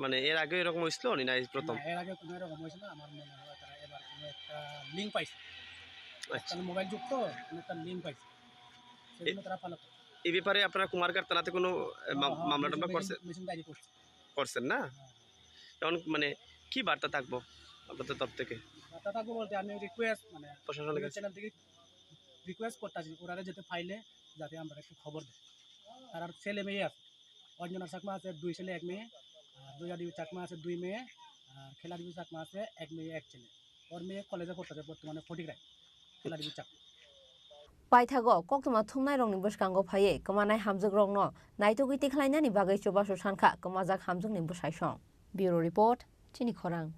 মানে এর আগে এরকম হইছিল না প্রথম এর আগে কোনো এরকম হয়েছিল আমার মনে হয় তারা এবার কোনো একটা লিঙ্ক পাইছে আচ্ছা মোবাইল যুক্ত একটা লিঙ্ক পাইছে সেজন্য তারা পালাতো এই ব্যাপারে আপনারা কুমারঘাট থানাতে কোনো মামলা টামলা করছেন না এখন মানে কি বার্তা থাকবো আপনাদের তরফ থেকে বার্তা থাকবো বলতে আমি রিকোয়েস্ট মানে প্রশাসনের চ্যানেল থেকে রিকোয়েস্ট করতেছি ওরা যেতে ফাইলে যাতে আমরা একটু খবর দেয় তার আর ছেলে মেয়ে আছে অঞ্জনা চাকমা আছে 2 ছেলে 1 মেয়ে আর জয়া দেবী চাকমা আছে 2 মেয়ে আর খেলা দেবী চাকমা আছে 1 মেয়ে 1 ছেলে ওর মেয়ে কলেজে পড়তেছে বর্তমানে ফটিকরায় খেলা দেবী Chakma Paithago Koktoma Thungnai Rongni Bushkango Phaye Kamanai Hamzuk Rongno Naitugiti Khlainani Bagai Chubasu Shanka Kamajak Hamzuk ni Bushai Shong Bureau Report Chini Khorang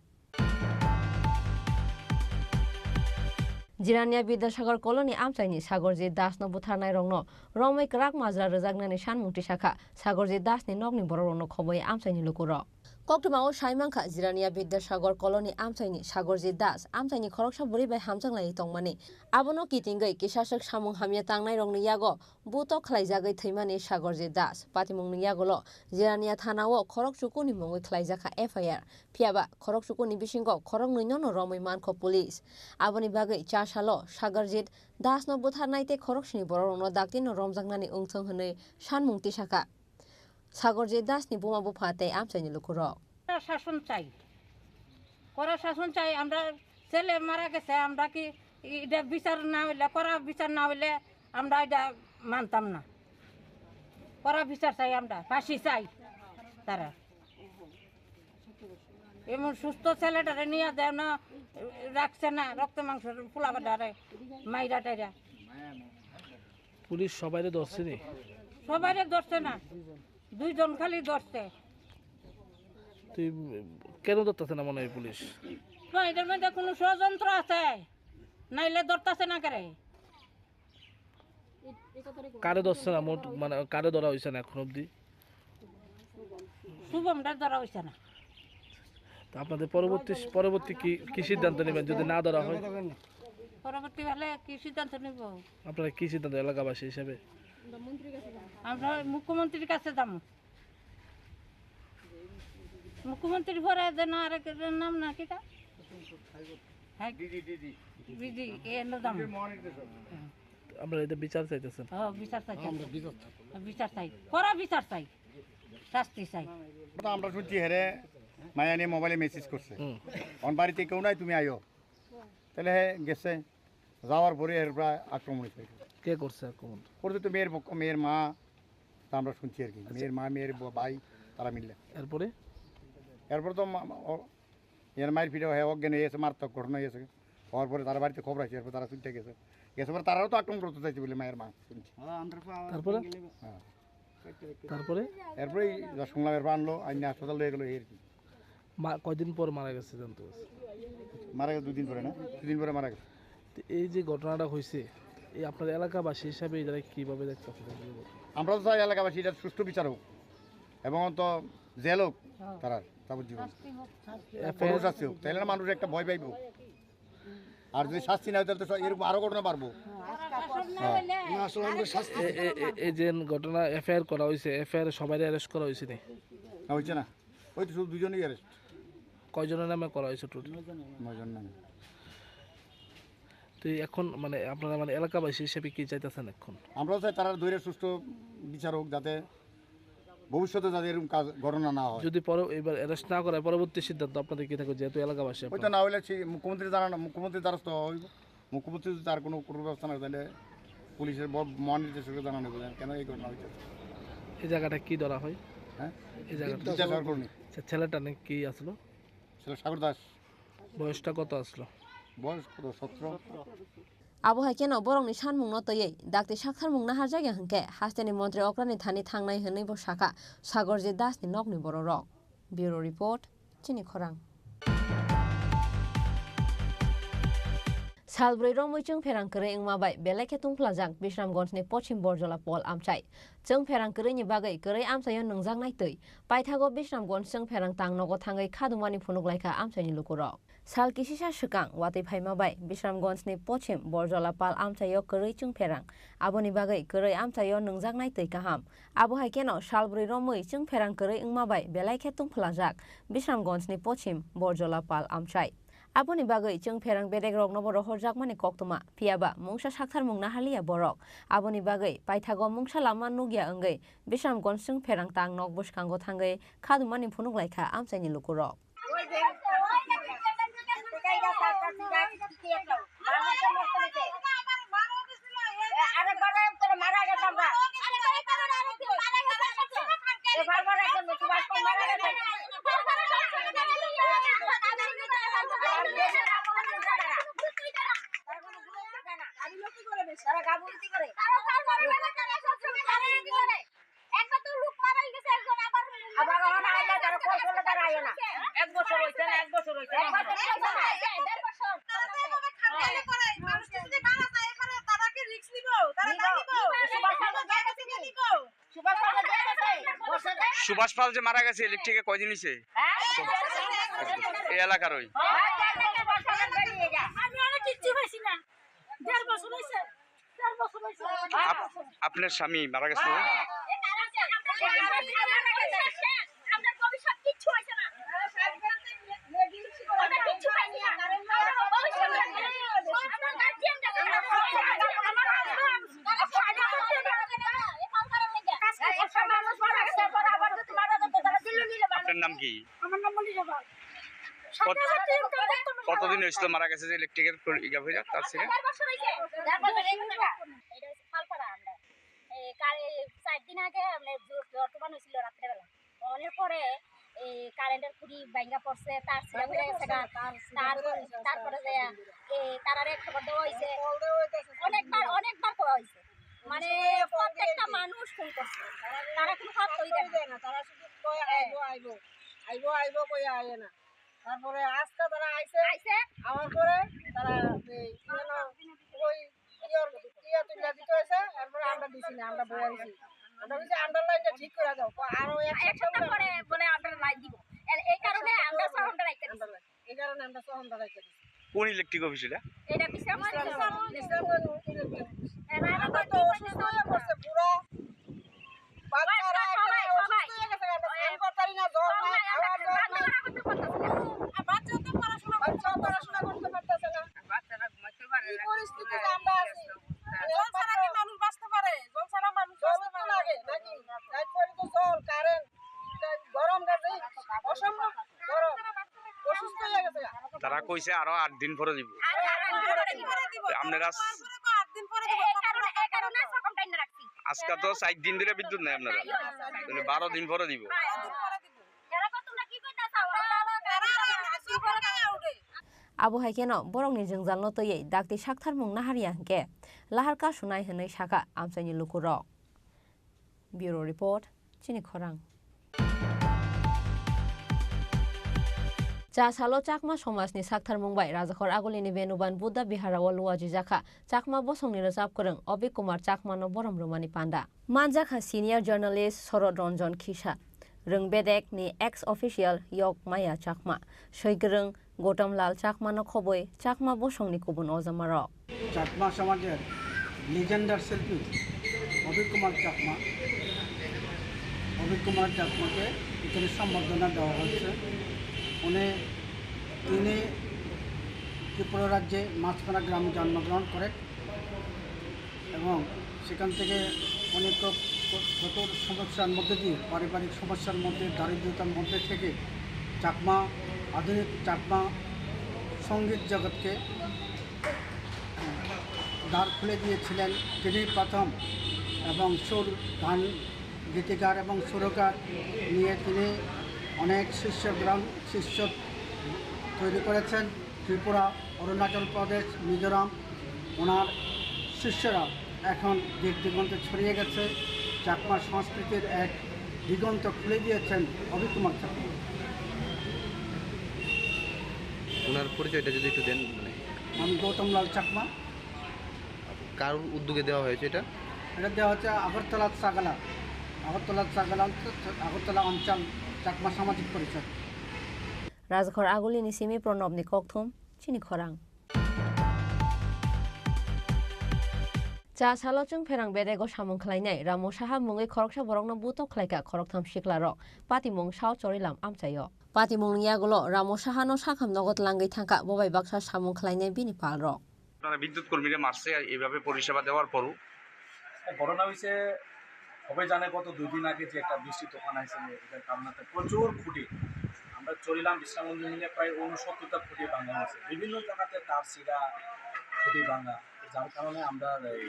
Jirania Bidasagar Colony Amsaini Sagorji Das no Butharnai Rongno Romai Krak Mazra Rezagnani Shanmungti Shaka Sagorji Das ni Nogni Borono Khoboi Amsaini Lukuro Koktoma o Shaimanka Jirania Bidasagar Colony Amsaini Sagorji Das Amsaini Khoroksha Buri by Hamjang Lai Tongmani Abono Kitingai Kishasak Samung Hamya Tangnai Rongni Yago Buto Khlaijagai Thaimani Sagorji Das Patimungni Yagolo Jirania Thanao Khoroksukuni Mongoi Khlaijaka FIR Piaba Khoroksukuni Bishingo Khorong Noino Romai Manko Police Aboni Bagai Chashalo Sagarjit Das no Butharnaite Khorokshni Borono Daktino Romjangnani Ungthong Hne Shanmungti Shaka Sagorji Das ni Buma Bupate Amsaini Lukuro শাসন চাই করা শাসন চাই আমরা ছেলে মারা গেছে আমরা কি এটা বিচার না হইলে করা বিচার না হইলে আমরা এটা মানতাম না করা বিচার চাই আমরা ফাঁসি চাই তারা এমন সুস্থ ছেলেটারে নিয়ে দেয় না রাখছে না রক্ত মাংস পোলাবাটারে মাইরা টাইরা পুলিশ সবাইরে ধরছে নি সবাইরে ধরছে না 2 জন খালি ধরছে তুই কেন ধরতেছে না মনে হয় পুলিশ না এটার মধ্যে কোনো ষড়যন্ত্র আছে নাইলে ধরতেছে না করে কারে ধরছে না মানে কারে ধরা হয়েছে না এখন অব্দি শুভমটা ধরা হয়েছে না আপনাদের পরবর্তী কি সিদ্ধান্ত নেবেন যদি না ধরা হয় পরবর্তী হলে কি সিদ্ধান্ত নেব আপনারা কি সিদ্ধান্ত এলাকাবাসী হিসেবে আমরা মুখ্যমন্ত্রীর কাছে যাব মুখ্যমন্ত্রী পরে যেন আরেকজনের নাম না কিটা হ্যাঁ বিজি এর নাম আমরা এটা বিচার চাইতেছেন? হ্যাঁ বিচার চাই আমরা, বিচার চাই, করা বিচার চাই, শাস্তি চাই। আমরা শুনছি হেরে মায়া নিয়ে মোবাইলে মেসেজ করছে অন বাড়িতে কেউ নাই তুমি আইও, তাহলে হে গেছে, যাওয়ার পরে এর প্রায় আক্রমণ হয়েছে। কে করছে আক্রমণ? করছে তো মেয়ের পক্ষ, মেয়ের মা, তা আমরা শুনছি আর কি, মেয়ের মা মেয়ের ভাই তারা মিললে। এরপরে তো এর মায়ের ফিরে হয়ে অজ্ঞান হয়ে গেছে, মারাত্মক ঘটনা হয়েছে। হওয়ার পরে তারা বাড়িতে খবর আছে, এরপর তারা শুনতে গেছে, পরে তারাও তো আক্রমণ করতে চাইছে বলে মায়ের মা শুনছি। তারপরে তারপরে এরপরে শুনলাম এরপর আনলো, আইনে হাসপাতাল হয়ে গেলো। এই কয়দিন পর মারা গেছে জানতে পারছি? মারা গেছে 2 দিন পরে, না 2 দিন পরে মারা গেছে। এই যে ঘটনাটা হয়েছে, এই আপনার এলাকাবাসী হিসাবে এরা কীভাবে দেখতে? আমরা তো চাই এলাকাবাসী এটা সুষ্ঠু বিচার হোক এবং তো জেল হোক, তারা যাবজ্জীবন শাস্তি হোক, তাহলে মানুষ একটা ভয় পাইব। আর যদি শাস্তি না হয় তাহলে তো এরকম আরো ঘটনা পারবো। এই যে ঘটনা এফআইআর করা হয়েছে, এফআইআর সবাই অ্যারেস্ট করা হয়েছে না? হয়েছে না, ওই তো শুধু 2জনই অ্যারেস্ট। কয়জনের নামে করা হয়েছে টোটাল? 9 জন নামে। তো এখন মানে আপনারা মানে এলাকাবাসী হিসেবে কি চাইতেছেন এখন? আমরাও চাই তারা ধৈর্য সুষ্ঠু বিচার হোক, যাতে ভবিষ্যতে যাতে এরকম কাজ ঘটনা না হয়। যদি এবার অ্যারেস্ট না করে পরবর্তী সিদ্ধান্ত আপনাদের কি থাকবে, যেহেতু এলাকাবাসী? ওইটা না হলে মুখ্যমন্ত্রী জানানো, মুখ্যমন্ত্রীর দ্বারস্থ হইব। মুখ্যমন্ত্রী যদি তার কোনো ব্যবস্থা না তাহলে পুলিশের মহানির্দেশককে জানানো কেন এই ঘটনা হয়েছে। এই জায়গাটা কি ধরা হয়? হ্যাঁ, এই জায়গাটা ছেলেটা নাকি কি আসলো? ছেলে সাগর দাস। বয়সটা কত আসলো? বয়স কত? 17। আবহাওয়া কেন বরংনি সানমুং নতयै ডাক্তার সাক্ষারমুং নাহার জায়গা হাंके हास्टेनि मन्त्री अक्रानि थानि थांनाय हनै बसाखा सागरजे दासनि नगनि बर' रक। ब्युरो रिपोर्ट चिनि खरां। सालब्रै रमैजों फेरांकरै इंमाबाय बेलाइखे तुंफ्लाजां बिश्रामगन्जनि पश्चिम बरजला पल आमचाय जों फेरांकरैनि बागै गरै आमचायो नोंजांनाय तै पाइथागो बिश्रामगन्जजों फेरां तांनगो थाङै खादुमानि फुनुगलायखा आमचायनि लुकुरक साल किसिसा सुकां वातै फाइमाबाय बिश्रामगन्जनि पश्चिम बरजला पाल आमचायो गरै जों फेरां आबोनि बागै गरै आमचायो नोंजांनाय तै गाहाम आबोहाय केनो सालब्रै रमै जों फेरांकरै इंमाबाय बेलाइखे तुंफ्लाजाक बिश्रामगन्जनि पश्चिम बरजला पाल आमचाय आबोनि बागै जों फेरां बेरेग रक नबर हरजाक माने कक्तमा फियाबा मुंसा साक्थार मुंना हालिया बरक आबोनि बागै पाइथागो मुंसा लामा नुगिया अंगै बिश्रामगन्ज जों फेरां तां नक बसखांगो थांगै खादुमानि फुनुगलायखा आमचायनि लुकुरक সুভাষ পাল যে মারা গেছে ইলেকট্রিকে কয়দিন হইছে এই এলাকার? ওই আপনার স্বামী মারা গেছে? আপনার নাম কি? কতদিন হয়েছিল মারা গেছে যে ইলেকট্রিকের তার থেকে? 4 দিন আগে বর্তমান হয়েছিল রাত্রেবেলা, অনেক পরে কারেন্টের খুঁড়ি ভাঙ্গা পড়ছে, তার ছিঁড়া হয়ে গেছে, তারপরে তারারে খবর দেওয়া হয়েছে, অনেকবার করা হয়েছে, মানে প্রত্যেকটা মানুষ ফোন করছে, তারা কোনো খবর দেয় না, তারা শুধু কয় আইবো কই আয় না। তারপরে আজকে তারা আইছে আমার পরে তারা ওই তুলে দিতে হয়েছে, তারপরে আমরা দিছি না, আমরা বয়ে আনছি, আমরা বলছি আন্ডারলাইনটা ঠিক করে দাও, আরো এক সপ্তাহ পরে বলে আন্ডারলাইন দিব, এই কারণে আমরা সহনটা রাখতে দিছি, এই কারণে আমরা সহনটা রাখতে দিছি। কোন ইলেকট্রিক অফিস এটা? এটা বিশ্রামগঞ্জ এরা তো অসুস্থ হয়ে পড়ছে পুরো, বাচ্চারা সবাই অসুস্থ হয়ে গেছে, আমরা করতারি না, জ্বর নাই, খাওয়ার জ্বর নাই, আমরা আছি জল ছাড়া কি মানুষ বাঁচতে পারে জল ছাড়া মানুষ বাঁচতে পারে লাগে নাকি রাত পর্যন্ত জল কারেন্ট গরম গাছে অসম্ভব গরম অসুস্থ হয়ে গেছে তারা কইছে আরো 8 দিন পরে দিব আপনারা আজকে তো 4 দিন ধরে বিদ্যুৎ নাই আপনারা 12 দিন পরে দিব আবহাই কেন বরংনি जोंजालनो तयै दागति साकथारमुं नाहारिया हंके लाहारका सुनाय हनै साका आमसाइनि लुकुरक ब्यूरो रिपोर्ट चिनि खरां चासालो चाकमा समाजनि साकथारमुंबाय राजाखर आगलिनि बेनुबान बुद्धा बिहाराव लुवाजि जाखा चाकमा बसंनि रोजाब करं अबिक कुमार चाकमानो बरम रुमानि पान्दा मानजाखा सिनियर जर्नलिस्ट शरद रंजन खिसा रोंबेदेकनि एक्स अफिसियल यक माया चाकमा सैगरं गौतमलाल चाकमानो खबै चाकमा बसंनि गुबुन अजामारक চাকমা সমাজের লিজেন্ডার শিল্পী অভিক কুমার চাকমাকে এখানে সম্বর্ধনা দেওয়া হচ্ছে তিনি ত্রিপুরা রাজ্যে মাছখানা গ্রামে জন্মগ্রহণ করেন এবং সেখান থেকে অনেক কঠোর সমস্যার মধ্যে দিয়ে পারিবারিক সমস্যার মধ্যে দারিদ্রতার মধ্যে থেকে আধুনিক চাকমা সঙ্গীত জগৎকে দ্বার খুলে দিয়েছিলেন তিনি প্রথম এবং সুর গান গীতিকার এবং সুরকার নিয়ে তিনি অনেক শিষ্য তৈরি করেছেন ত্রিপুরা অরুণাচল প্রদেশ মিজোরাম ওনার শিষ্যরা এখন দিক দিগন্তে ছড়িয়ে গেছে চাকমা সংস্কৃতির এক দিগন্ত খুলে দিয়েছেন অভিক কুমার চাকমা ওনার পরিচয়টা যদি একটু দেন আমি গৌতমলাল চাকমা কার উদ্যোগে দেওয়া হয়েছে এটা দেওয়া হচ্ছে আগরতলা অঞ্চল চাকমা সামাজিক পরিষদ राजखर आगुलिनि सिमी प्रणबनि ककथुम चिनि खरां चासालचुं फेरां बेरेगो सामुं खलायनाय रामु साहा मुङै खरकसा बरकनो बुतो खलायका खरकथाम सिख्लारक पातिमुं साव चरिलाम आमचायो पातिमुं यागुलो रामु साहानो साखाम नगद लांगै थांका बबाइ बाक्सा सामुं खलायनाय बिनि पालरक আপনারা বিদ্যুৎ কর্মীরা মারছে এইভাবে পরিষেবা দেওয়ার পরও ঘটনা হয়েছে সবাই জানে গত 2 দিন আগে যে একটা বৃষ্টি তুফান আইছে এটার কারণে প্রচুর খুঁটি আমরা চলিলাম বিশ্রামমন্দির মিলে প্রায় 69টা খুঁটি ভাঙা হয়েছে বিভিন্ন জায়গাতে তার সিরা খুঁটি ভাঙা যার কারণে আমরা এই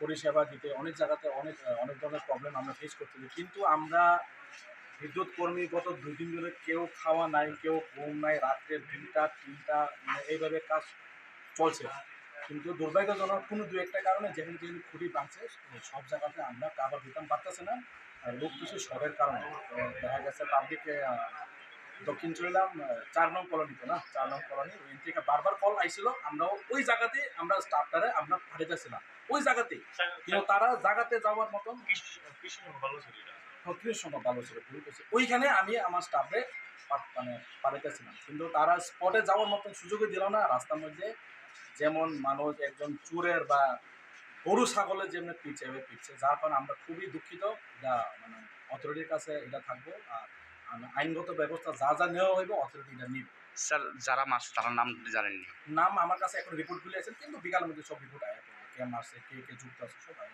পরিষেবা দিতে অনেক জায়গাতে অনেক ধরনের প্রবলেম আমরা ফেস করতেছি কিন্তু আমরা বিদ্যুৎ কর্মী গত 2 দিন ধরে কেউ খাওয়া নাই কেউ ঘুম নাই রাত্রে 2টা 3টা এইভাবে কাজ চলছে কিন্তু দুর্ভাগ্যজনক কোনো 2-1টা কারণে যেখানে খুঁটি ভাঙছে সব জায়গাতে আমরা কাভার দিতাম পারতেছে না লোক কিছু শহরের কারণে দেখা গেছে পাবলিক দক্ষিণ চলিলাম 4 নং কলোনিতে না 4 নং কলোনি ওই থেকে বারবার কল আইছিল আমরাও ওই জায়গাতে আমরা স্টাফটারে আমরা পাঠাইতেছিলাম ওই জায়গাতে কিন্তু তারা জায়গাতে যাওয়ার মতন ভালো ছিল ওইখানে আমি আমার স্টাফে মানে পাঠাইতেছিলাম কিন্তু তারা স্পটে যাওয়ার মতন সুযোগই দিল না রাস্তার মধ্যে যেমন মানুষ একজন চোরের বা গরু ছাগলের যেমন পিটছে যার কারণে আমরা খুবই দুঃখিত এটা মানে অথরিটির কাছে এটা থাকবো আর আইনগত ব্যবস্থা যা নেওয়া হইব অথরিটি এটা নিবে স্যার যারা মারছে তার নাম জানেননি নাম আমার কাছে এখন রিপোর্টগুলি আছে কিন্তু বিকালের মধ্যে সব রিপোর্ট আয় কে মারছে কে যুক্ত আছে সব আয়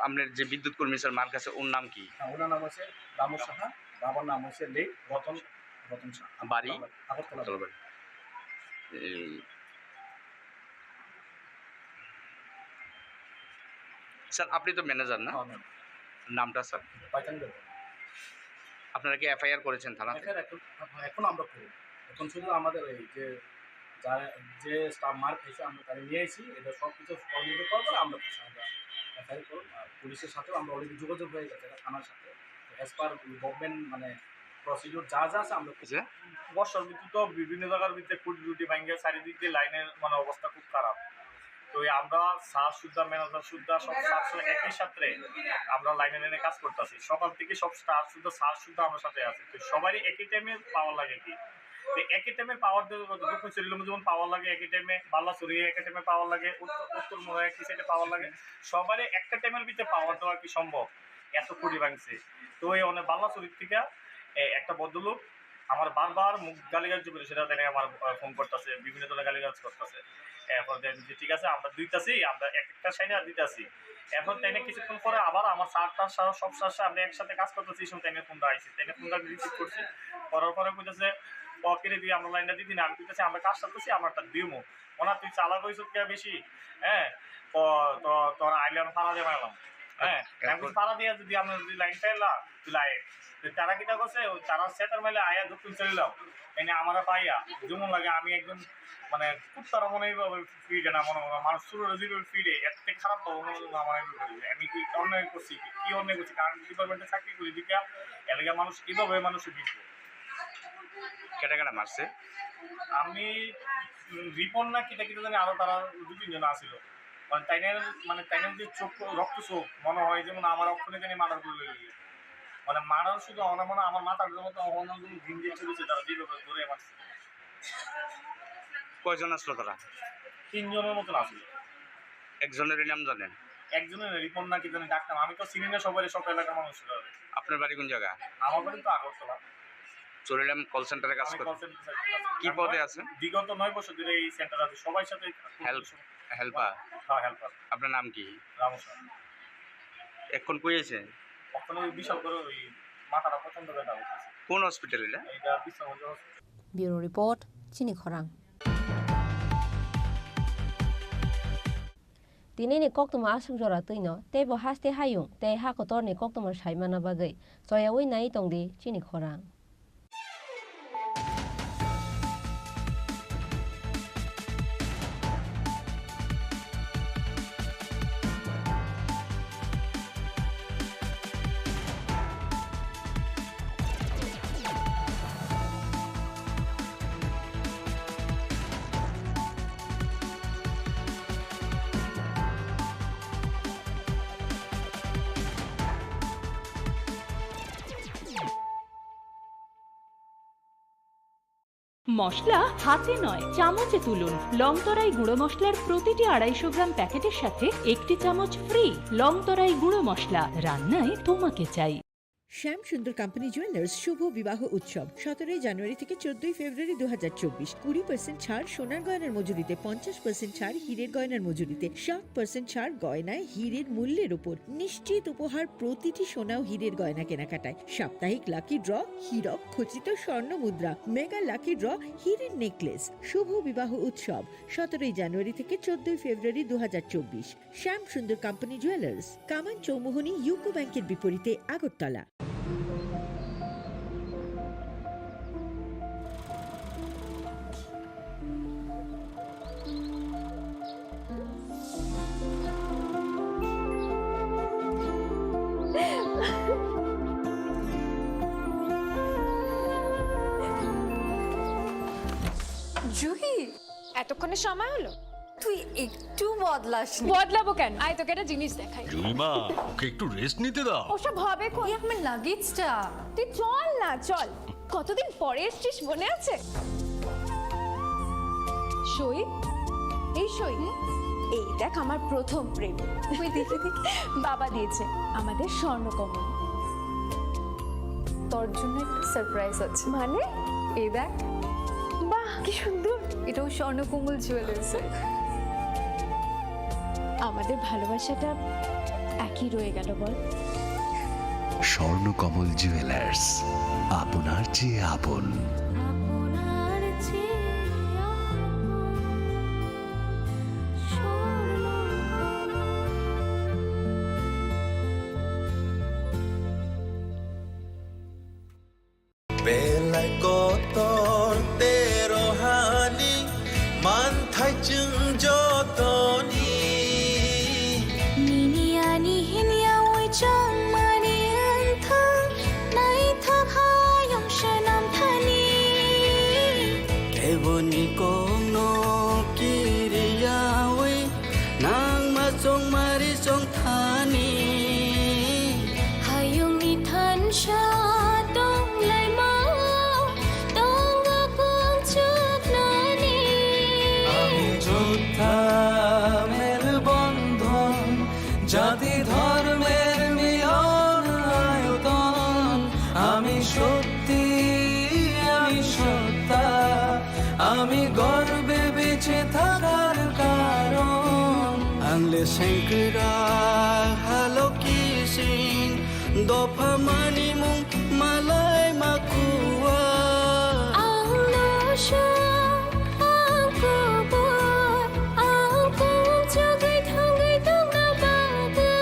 আপনার যে বিদ্যুৎ কর্মী স্যার মার কাছে ওর নাম কি ওনার নাম হচ্ছে রামু সাহা বাবার নাম হচ্ছে লেট রতন সাহা বাড়ি আগরতলা বাড়ি স্যার আপনি তো ম্যানেজার না নামটা স্যার আপনারা কি এফআইআর করেছেন থানাতে এখন আমরা করি এখন শুধু আমাদের এই যে স্টাফ মার্ক হয়েছে আমরা তারা নিয়ে আসি এটা সব কিছু ফর্মেট করার পর আমরা এফআইআর করব আর পুলিশের সাথেও আমরা অলরেডি যোগাযোগ হয়ে গেছে থানার সাথে অ্যাজ পার গভর্নমেন্ট মানে প্রসিডিউর যা আছে আমরা বর্ষার ঋতু তো বিভিন্ন জায়গার ভিতরে খুঁটি ভাঙ্গে চারিদিক দিয়ে লাইনের মানে অবস্থা খুব খারাপ তো আমরা স্যার সুদ্ধা ম্যানেজার সুদ্ধা সব স্টাফ একই সাথে আমরা লাইনে লাইনে কাজ করতেছি সকাল থেকে সব স্টাফ সুদ্ধা স্যার সুদ্ধা আমার সাথে আছে তো সবারই একই টাইমে পাওয়ার লাগে কি তো একই টাইমে পাওয়ার দক্ষিণ চলিলাম যেমন পাওয়ার লাগে একই টাইমে বাল্লা চড়িয়ে একই টাইমে পাওয়ার লাগে উত্তর মোড়া একই সাইডে পাওয়ার লাগে সবারই একটা টাইমের ভিতরে পাওয়ার দেওয়া কি সম্ভব এত খুঁটি ভাঙছে তো এই অনেক বাল্লা চড়ির থেকে একটা ভদ্রলোক আমার বারবার মুখ গালিগালাজ করে সেটা তাই আমার ফোন করতেছে, বিভিন্ন দলে গালিগালাজ করতেছে। এরপর দেখি যে ঠিক আছে আমরা দিতেছি, আমরা একটা সাইডে আর দিতেছি। এরপর তাই কিছুক্ষণ পরে আবার আমার স্যারটার সব স্যার আমরা একসাথে কাজ করতেছি, সময় তাই ফোনটা আইসি, তাই ফোনটা রিসিভ করছি। করার পরে কইতেছে পকেটে দিয়ে আমরা লাইনটা দিদি না, আমি কইতেছি আমরা কাজ করতেছি, আমারটা দিমো ওনা, তুই চালাক হইছ কে বেশি, হ্যাঁ তো তোর আইলাম ফাড়া দিয়ে মারলাম, হ্যাঁ আমি ফাড়া দিয়ে যদি আমরা যদি লাইন পাইলা তুই লাইন তারা কিটা করছে, তারা সেটার মেলে আয়া দক্ষিণ চলিলাম এনে আমরা পাইয়া যেমন লাগে আমি একদম মানে খুব তারা মনে এইভাবে ফিরে না মনে মানুষ শুরু যেভাবে ফিরে এর থেকে খারাপ পাবো আমার আমি কি অন্যায় করছি, কি অন্যায় করছি, কারণ ডিপার্টমেন্টে চাকরি করি দিকা এলাকা মানুষ এইভাবে মানুষের বিপদ। কেটা কেটা মারছে? আমি রিপন না কিটা কিটা জানি আরো তারা 2-3 জন আসছিল, মানে তাইনের যে চোখ রক্ত চোখ মনে হয় যেমন আমার অক্ষণে জানি মারার করে মানে মারার শুধু আমার মনে আমার মাথার মতো অন্যজন ভিঞ্জে চলেছে, তারা যেভাবে ধরে মারছে। কয়জন আসলো তারা? 3 জনের মতন আসছিল। একজনের নাম জানেন? একজনের রিপন না কি জানি ডাকতাম, আমি তো চিনি না সবাই, সব এলাকার মানুষ। আপনার বাড়ি কোন জায়গা? আমার বাড়ি তো আগরতলা। চলিলাম কল সেন্টারে কাজ করেন? কি পদে আছেন? বিগত 9 বছর ধরে এই সেন্টার আছে, সবার সাথে হেল্পার। হ্যাঁ হেল্পার। আপনার নাম কি? রামু স্যার। এখন কই আছে? এখন ওই বিশাল করে ওই মাথাটা প্রচন্ড ব্যথা হচ্ছে। কোন হসপিটাল এটা? এটা বিশ্বগঞ্জ হসপিটাল। ব্যুরো রিপোর্ট, চিনি খরাং। Tini ni kok tuma asuk jora tuino, te bo haste hayung, te ha kotor ni kok tuma shaimana bagai. Soya ui nai tongdi chini khorang. মশলা হাতে নয় চামচে তুলুন। লংতরাই গুঁড়ো মশলার প্রতিটি 250 গ্রাম প্যাকেটের সাথে 1টি চামচ ফ্রি। লংতরাই গুঁড়ো মশলা, রান্নায় তোমাকে চাই। শ্যাম সুন্দর কোম্পানি জুয়েলার্স শুভ বিবাহ উৎসব 17 জানুয়ারি থেকে 14 ফেব্রুয়ারি 2024। 20% ছাড় সোনার গয়নার মজুরিতে, 50% ছাড় হীরের গয়নার মজুরিতে, 60% ছাড় গয়নায় হীরের মূল্যের উপর, নিশ্চিত উপহার প্রতিটি সোনা ও হীরের গয়না কেনাকাটায়, সাপ্তাহিক লাকি ড্র, হীরক খচিত স্বর্ণ মুদ্রা, মেগা লাকি ড্র, হীরের নেকলেস। শুভ বিবাহ উৎসব 17 জানুয়ারি থেকে 14 ফেব্রুয়ারি 2024। শ্যাম সুন্দর কোম্পানি জুয়েলার্স, কামান চৌমুহনী, ইউকো ব্যাংকের বিপরীতে, আগরতলা। জুহি, এতক্ষণে সময় হলো? তুই একটু বদলাসনি। বদলাবো কেন? আয় তোকে একটা জিনিস দেখাই। জুলিমা, ওকে একটু রেস্ট নিতে দাও। ওসব হবে কোন? আমার লাগেজটা। তুই চল না, চল। কতদিন পরে এসেছিস, মনে আছে? সই, এই সই, এই দেখ আমার প্রথম প্রেম। তুই দেখে দেখে বাবা দিয়েছে আমাদের স্বর্ণকমল। তোর জন্য একটা সারপ্রাইজ আছে। মানে? এই দেখ। বাহ কি সুন্দর, এটাও স্বর্ণকমল জুয়েলার্স। আমাদের ভালোবাসাটা একই রয়ে গেল বল। স্বর্ণকমল জুয়েলার্স, আপনার চেয়ে আপন। Belai kotor terohani manthai chung jotoni Nini ani hinya oi chang mani anthang nai thak hayong shanam thani Keboni kono kiriya oi nang ma chong mari chong thani hayong ni than sha dong lai mau dong ga kong chuk nani আমি যোদ্ধা মের বন্ধন জাতি ধর্মের মিলন আয়তন আমি সত্যি Shankara Hello kissing Dopa mani mung malay makua Ang lasya ang kabor ang pumjagay thangay tong nabada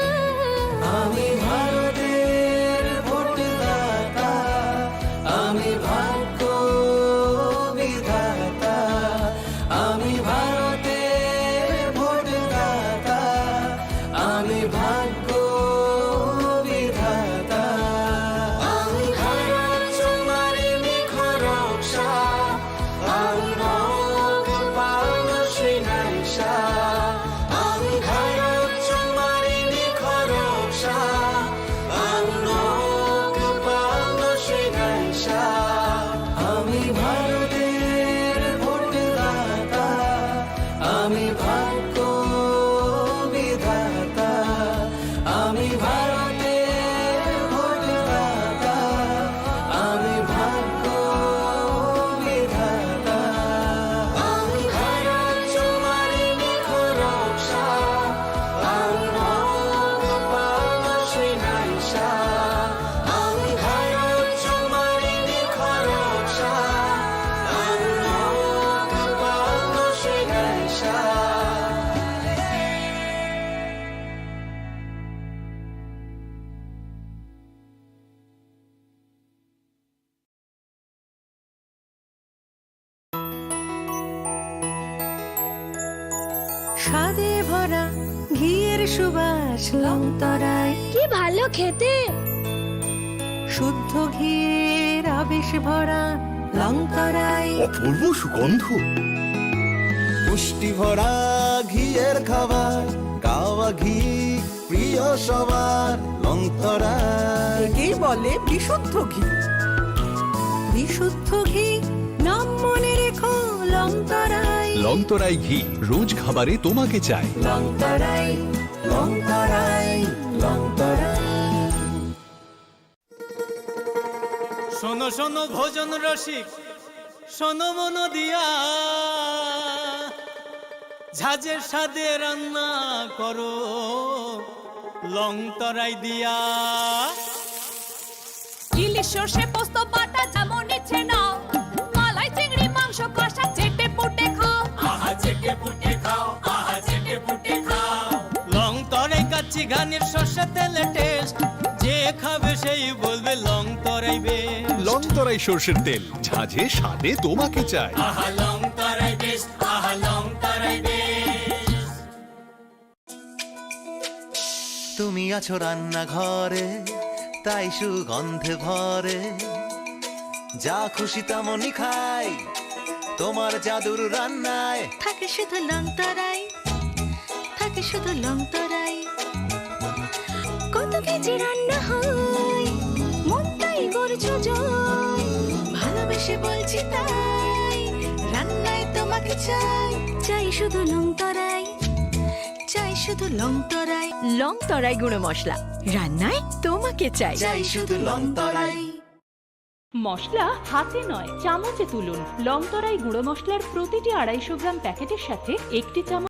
Ami bharater bhotdata Ami bhagyo vidhata Ami bharater bhotdata Ami bhagyo vidhata Ami bharat chomari nikhoroksha Ami bhagpal srinaisha Ami bharat chomari nikhoroksha Ami bhagpal srinaisha Ami bharater bhotdata Ami bhagyo vidhata Ami bharater bhotdata Ami bhagyo vidhata Ami bharat chomari nikhoroksha Ami bhagpal srinaisha Ami bharat chomari nikhoroksha Ami bhagpal srinaisha স্বাদে ভরা ঘিয়ের সুবাস লংতরায় কি ভালো খেতে শুদ্ধ ঘিয়ের আবেশ ভরা লংতরায় অপূর্ব সুগন্ধ। পুষ্টি ভরা ঘিয়ের খাবার গাওয়া ঘি প্রিয় সবার লংতরা একেই বলে বিশুদ্ধ ঘি। বিশুদ্ধ ঘি নাম মনে রেখো লংতরায় লংতরাই ঘি রোজ খাবারে তোমাকে চাই। লংতরায় লংতরায় লংতরায় শোনো শোনো ভোজন রসিক শোনো মন দিয়া ঝাঁঝের স্বাদে রান্না করো লং তরাই দিয়া ইলিশ সর্ষে পোস্ত বাটা যেমন ইচ্ছে নাও মালাই চিংড়ি মাংস কষা চেটে পুটে খাও আহা চেটে পুটে খাও আহা চেটে পুটে খাও লং তরাই কাচ্চি ঘানির সর্ষে তেলে টেস্ট যে খাবে সেই বলবে লং তরাই বেশ লংতরাই সর্ষের তেল ঝাঁঝে স্বাদে তোমাকে চাই। আহা লং তরাই বেশ আহা লং তরাই বেশ তুমি আছো রান্নাঘরে তাই সুগন্ধে ভরে যা খুশি তেমনই খাই তোমার জাদুর রান্নায় থাকে শুধু লংতরাই থাকে শুধু লংতরাই কত কেজি রান্না হয় মনটাই করছো জয় ভালোবেসে বলছি তাই রান্নায় তোমাকে চাই চাই শুধু লংতরাই চাই শুধু লংতরাই লংতরাই গুঁড়ো মশলা রান্নায় তোমাকে চাই চাই শুধু লংতরাই মশলা হাতে নয় চামচে তুলুন লংতরাই গুঁড়ো মশলার প্রতিটি 250 গ্রাম প্যাকেটের সাথে একটি চামচ